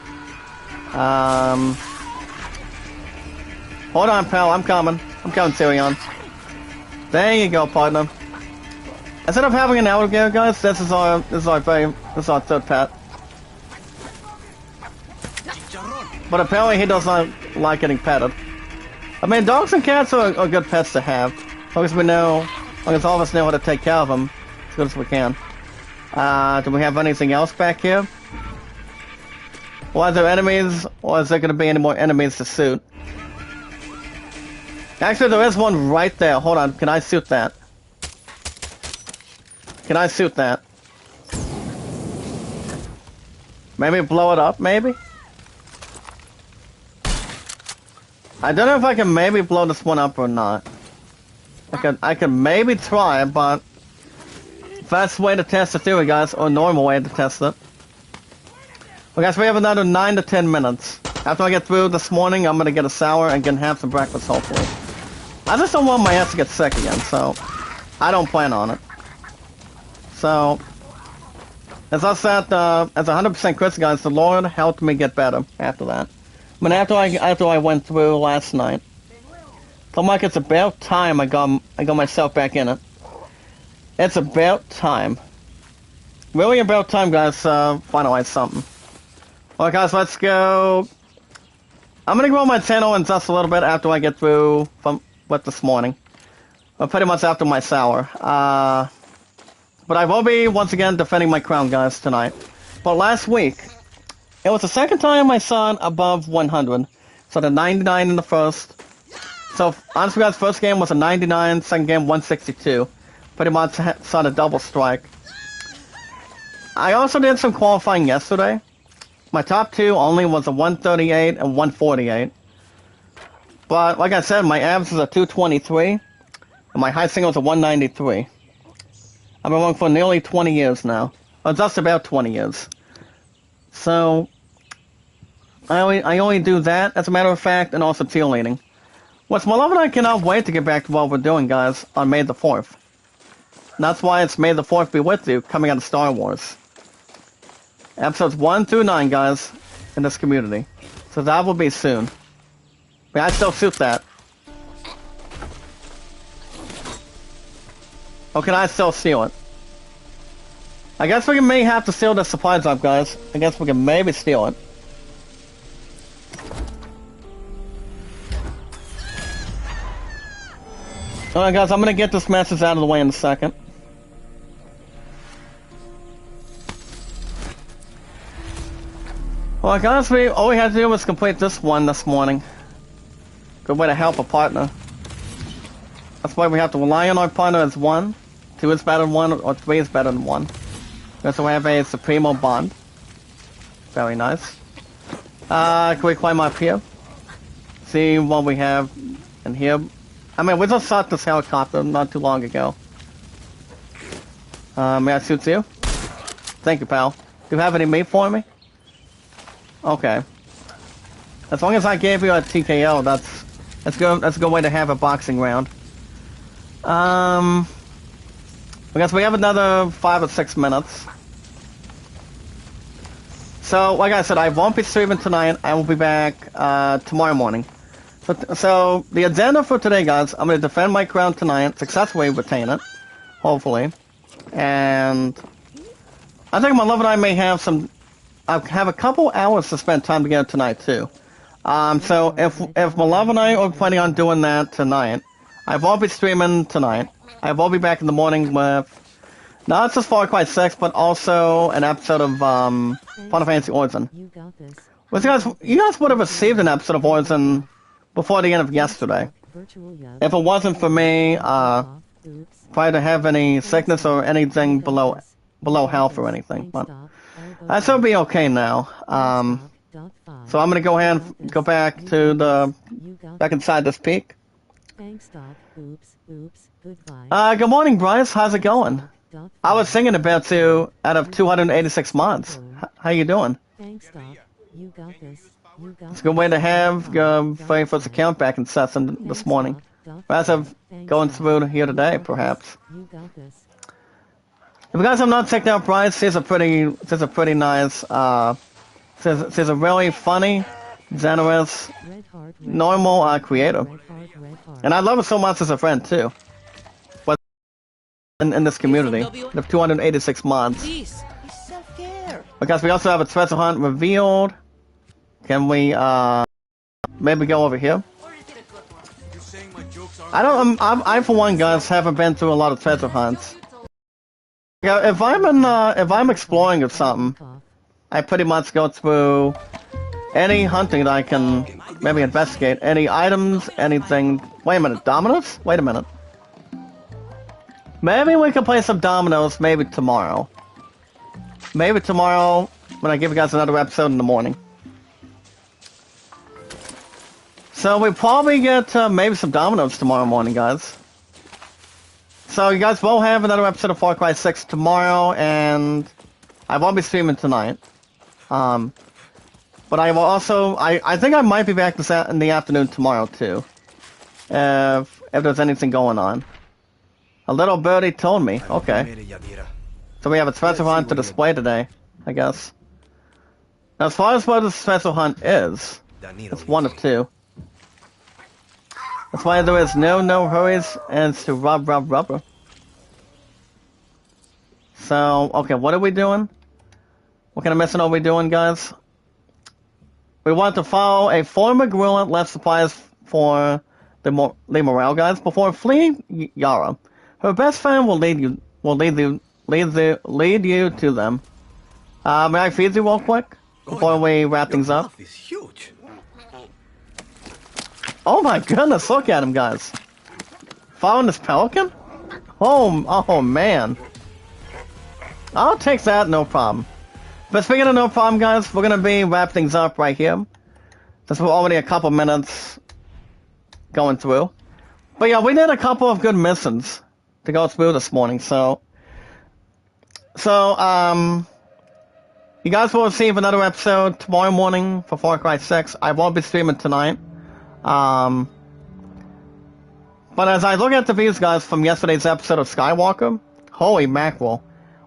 Hold on, pal. I'm coming. I'm coming, Tyrion. There you go, partner. Instead of having an alligator, guys, this is our third pet. But apparently he does not like getting petted. I mean, dogs and cats are good pets to have. As long as we know, as long as all of us know how to take care of them as good as we can. Do we have anything else back here? Well, are there enemies, or is there going to be any more enemies to shoot? Actually, there is one right there. Hold on, can I shoot that? Can I shoot that? Maybe blow it up, maybe? I don't know if I can maybe blow this one up or not. I could maybe try, but fast way to test the theory, guys, or normal way to test it. Well, guys, we have another 9 to 10 minutes. After I get through this morning, I'm gonna get a shower and gonna have some breakfast, hopefully. I just don't want my ass to get sick again, so I don't plan on it. So, as I said, as 100% Chris, guys, the Lord helped me get better after that. I mean, after I went through last night, so I'm like, it's about time I got myself back in it. It's about time. Really about time, guys, finalize something. Well, guys, let's go. I'm gonna grow my channel in just a little bit after I get through with this morning. Well, pretty much after my shower. But I will be, once again, defending my crown, guys, tonight. But last week, it was the second time I saw it above 100. So the 99 in the first. So, honestly, guys, first game was a 99, second game 162. Pretty much saw the double strike. I also did some qualifying yesterday. My top two only was a 138 and 148. But, like I said, my average is a 223. And my high single is a 193. I've been working for nearly 20 years now. Or just about 20 years. So, I only do that, as a matter of fact, and also cheerleading. What's my love and I cannot wait to get back to what we're doing, guys, on May the 4th. And that's why it's May the 4th be with you, coming out of Star Wars. Episodes 1 through 9, guys, in this community. So that will be soon. But I still shoot that. Or can I still steal it? I guess we may have to steal the supply drop, guys. I guess we can maybe steal it. Alright, guys, I'm gonna get this message out of the way in a second. Well, guys, all we had to do was complete this one this morning. Good way to help a partner. That's why we have to rely on our partner as 1. 2 is better than 1, or 3 is better than 1. So we have a Supremo bond. Very nice. Can we climb up here? See what we have in here. I mean, we just shot this helicopter not too long ago. May I shoot you? Thank you, pal. Do you have any meat for me? Okay. As long as I gave you a TKO, that's good. That's a good way to have a boxing round. Because we have another 5 or 6 minutes. So, like I said, I won't be streaming tonight. I will be back tomorrow morning. So the agenda for today, guys, I'm going to defend my crown tonight, successfully retain it, hopefully. And I think my love and I may have I have a couple hours to spend time together tonight, too. So if my love and I are planning on doing that tonight, I won't be streaming tonight. I will be back in the morning with not just Far Cry 6, but also an episode of Final Fantasy Origin. You got this. Well, you guys would have received an episode of Origin before the end of yesterday. If it wasn't for me, trying to have any sickness or anything below health or anything, but I still be okay now. So I'm gonna go ahead and go back to back inside this peak. Thanks, Doc. Oops. Goodbye. Good morning, Bryce. How's it going? I was thinking about you out of 286 mods. How you doing? Thanks, Doc. You got this. It's a good way to have your very first account back in session this morning. As of going through here today, perhaps. You got this. If you guys have not checked out Bryce, she's a pretty nice, she's a really funny, generous, normal creator. And I love her so much as a friend, too. But in this community of 286 mods. Because we also have a treasure hunt revealed. Can we, maybe go over here? I for one, guys, haven't been through a lot of treasure hunts. Yeah, if I'm exploring or something, I pretty much go through any hunting that I can maybe investigate. Any items, anything. Wait a minute, dominoes? Wait a minute. Maybe we can play some dominoes maybe tomorrow. Maybe tomorrow when I give you guys another episode in the morning. So we probably get maybe some dominoes tomorrow morning, guys. So you guys will have another episode of Far Cry 6 tomorrow, and I won't be streaming tonight. But I will also, I think I might be back in the afternoon tomorrow too. If there's anything going on. A little birdie told me. Okay. So we have a treasure hunt to display today, I guess. Now, as far as what this treasure hunt is, it's one of two. That's why there is no hurries, and it's to rubber. So, okay, what are we doing? What kind of mission are we doing, guys? We want to follow a former guerrilla left supplies for the morale guys before fleeing Yara. Her best friend will lead you to them. May I feed you real quick before we wrap things up? Is huge. Oh my goodness, look at him, guys. Following this pelican? Oh man. I'll take that, no problem. But speaking of no problem, guys, we're gonna be wrap things up right here. Since we're already a couple minutes going through. But yeah, we did a couple of good missions to go through this morning, so you guys will receive another episode tomorrow morning for Far Cry 6. I won't be streaming tonight. But as I look at the views, guys, from yesterday's episode of Skywalker, holy mackerel,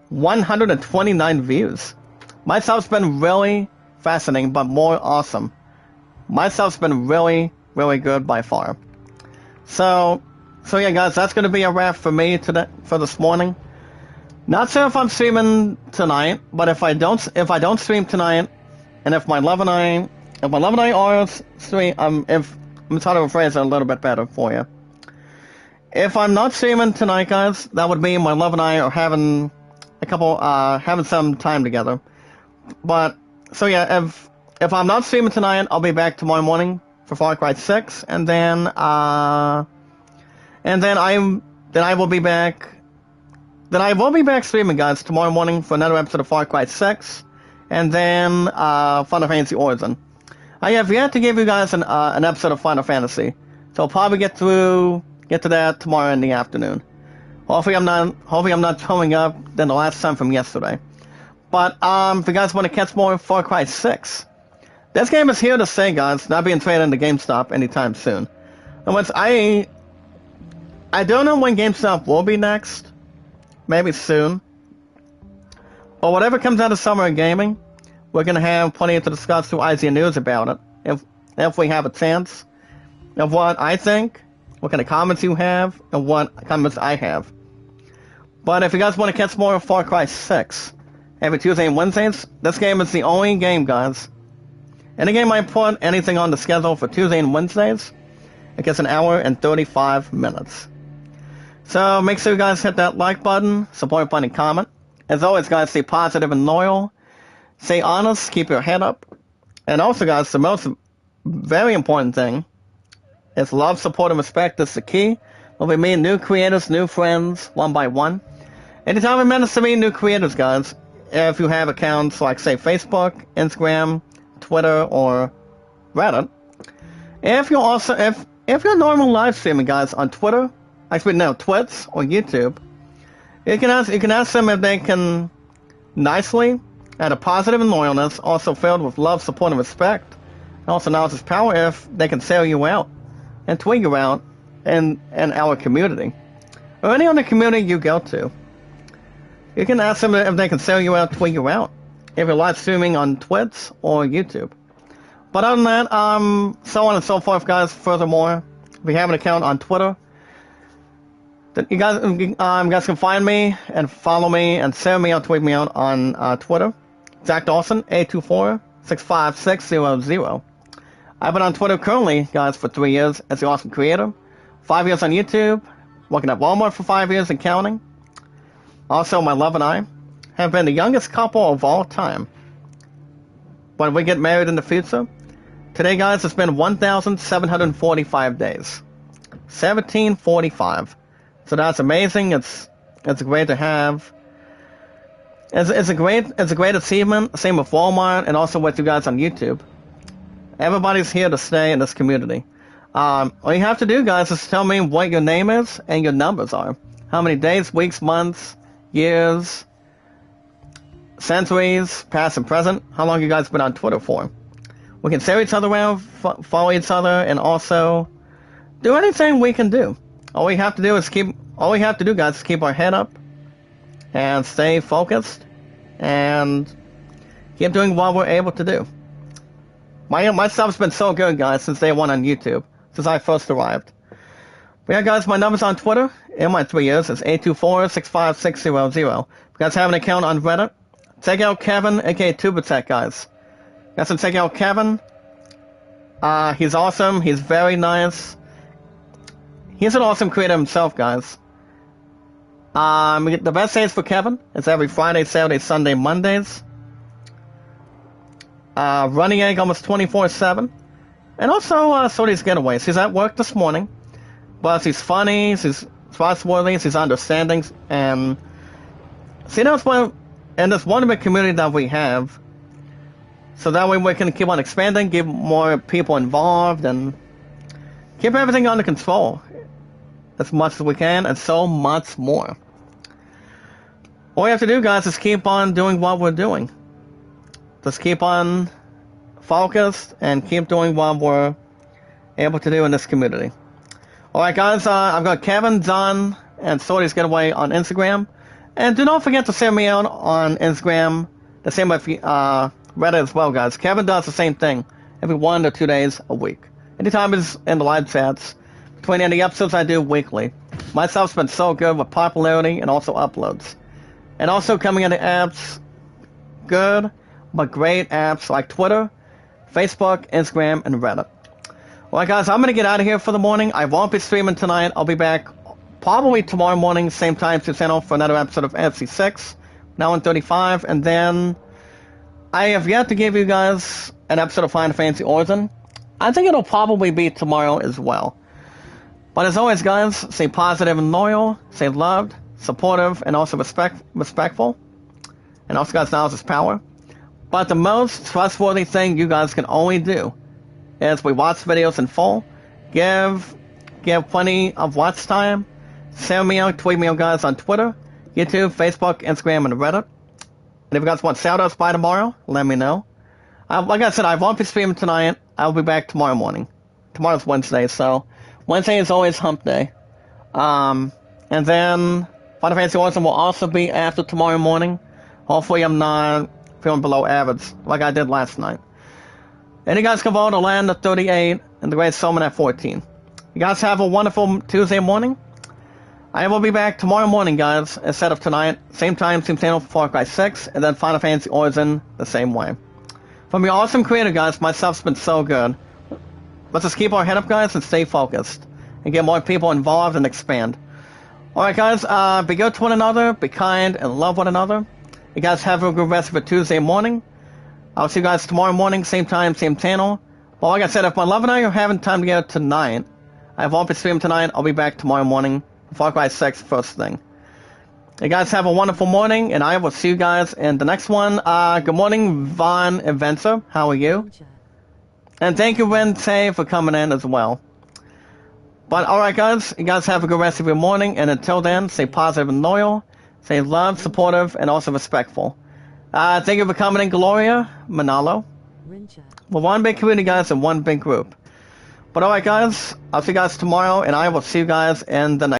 129 views. My stuff's been really fascinating, but more awesome. My stuff's been really, really good by far. So yeah, guys, that's gonna be a wrap for me today, for this morning. Not sure if I'm streaming tonight, but if I don't stream tonight, and if my love and I are stream, I'm trying to rephrase it a little bit better for you. If I'm not streaming tonight, guys, that would mean my love and I are having some time together. But so yeah, if I'm not streaming tonight, I'll be back tomorrow morning for Far Cry 6, and then I will be back. Then I will be back streaming, guys, tomorrow morning for another episode of Far Cry 6, and then Final Fantasy Origin. I have yet to give you guys an episode of Final Fantasy, so I'll probably get to that tomorrow in the afternoon. Hopefully I'm not showing up than the last time from yesterday. But if you guys want to catch more Far Cry 6, this game is here to stay, guys. Not being traded into GameStop anytime soon. And once I don't know when GameStop will be next, maybe soon. But whatever comes out of Summer of Gaming, we're going to have plenty to discuss through IGN News about it, if we have a chance, of what I think, what kind of comments you have, and what comments I have. But if you guys want to catch more of Far Cry 6, every Tuesday and Wednesdays, this game is the only game, guys. Any game I put anything on the schedule for Tuesday and Wednesdays, it gets an hour and 35 minutes. So make sure you guys hit that like button, support button, and comment. As always, guys, stay positive and loyal. Stay honest, keep your head up. And also, guys, the most very important thing is love, support, and respect. That's the key. We'll be meeting new creators, new friends, one by one. Anytime we manage to meet new creators, guys, if you have accounts like, say, Facebook, Instagram, Twitter, or Reddit, if you're normal live streaming, guys, on Twitter, actually no, Twitch or YouTube, you can ask them if they can nicely, at a positive and loyalness, also filled with love, support, and respect, and also knowledge is power, if they can sell you out and tweet you out in our community or any other community you go to. You can ask them if they can sell you out, tweet you out, if you're live streaming on Twitch or YouTube. But other than that, so on and so forth, guys. Furthermore, if you have an account on Twitter, then you guys can find me and follow me and send me out, tweet me out on Twitter. Zach Dawson, 824-656-600. I've been on Twitter currently, guys, for 3 years as the Awesome Creator. 5 years on YouTube, working at Walmart for 5 years and counting. Also, my love and I have been the youngest couple of all time. When we get married in the future, today, guys, it's been 1,745 days. 1745. So that's amazing. It's great to have. It's a great achievement. Same with Walmart and also with you guys on YouTube. Everybody's here to stay in this community. All you have to do, guys, is tell me what your name is and your numbers are. How many days, weeks, months, years, centuries, past and present. How long you guys been on Twitter for? We can share each other around, follow each other, and also do anything we can do. All we have to do, guys, is keep our head up and stay focused and keep doing what we're able to do. My stuff's been so good, guys, since day one on YouTube, since I first arrived. But yeah, guys, my numbers on Twitter in my 3 years is 824-656-600. If you guys have an account on Reddit, check out Kevin, aka TuberTech, guys. Guys, can check out Kevin. He's awesome. He's very nice. He's an awesome creator himself, guys. The best days for Kevin is every Friday, Saturday, Sunday, Mondays. Running egg almost 24/7. And also, Sorty's Getaways. He's at work this morning. But he's funny, he's trustworthy, he's understanding, and see, that's what, in this wonderful community that we have, so that way we can keep on expanding, get more people involved, and keep everything under control as much as we can, and so much more. All we have to do, guys, is keep on doing what we're doing. Just keep on focused and keep doing what we're able to do in this community. Alright, guys, I've got Kevin, John, and Sorty's Getaway on Instagram. And do not forget to send me out on Instagram, the same with Reddit as well, guys. Kevin does the same thing every 1 to 2 days a week. Anytime he's in the live chats, between any episodes I do weekly. My stuff's been so good with popularity and also uploads. And also coming into apps, good, but great apps like Twitter, Facebook, Instagram, and Reddit. Alright, guys, I'm going to get out of here for the morning. I won't be streaming tonight. I'll be back probably tomorrow morning, same time to channel for another episode of NFC 6, now in 35, and then I have yet to give you guys an episode of Final Fantasy Origin. I think it'll probably be tomorrow as well. But as always, guys, stay positive and loyal, stay loved, supportive, and also respectful. And also, guys, knowledge is power. But the most trustworthy thing you guys can only do is we watch videos in full, give plenty of watch time, send me out, tweet me out, guys, on Twitter, YouTube, Facebook, Instagram, and Reddit. And if you guys want shoutouts by tomorrow, let me know. Like I said, I won't be streaming tonight. I'll be back tomorrow morning. Tomorrow's Wednesday, so Wednesday is always hump day. And then Final Fantasy Origin will also be after tomorrow morning. Hopefully I'm not feeling below average like I did last night. And you guys can vote on Land at 38 and the Great Summon at 14. You guys have a wonderful Tuesday morning. I will be back tomorrow morning, guys, instead of tonight. Same time, same channel for Far Cry 6, and then Final Fantasy Origin the same way. From your awesome creator, guys, my stuff's been so good. Let's just keep our head up, guys, and stay focused. And get more people involved and expand. Alright, guys, be good to one another, be kind, and love one another. You guys have a good rest of a Tuesday morning. I'll see you guys tomorrow morning, same time, same channel. But like I said, if my love and I are having time together tonight, I won't be streaming tonight. I'll be back tomorrow morning. Far Cry 6 first thing. You guys have a wonderful morning, and I will see you guys in the next one. Good morning, Von Adventure. How are you? Ninja. And thank you, Wednesday, for coming in as well. But alright, guys, you guys have a good rest of your morning, and until then, stay positive and loyal, stay loved, supportive, and also respectful. Thank you for coming in, Gloria, Manalo. Rincha. We're one big community, guys, and one big group. But alright, guys, I'll see you guys tomorrow, and I will see you guys in the next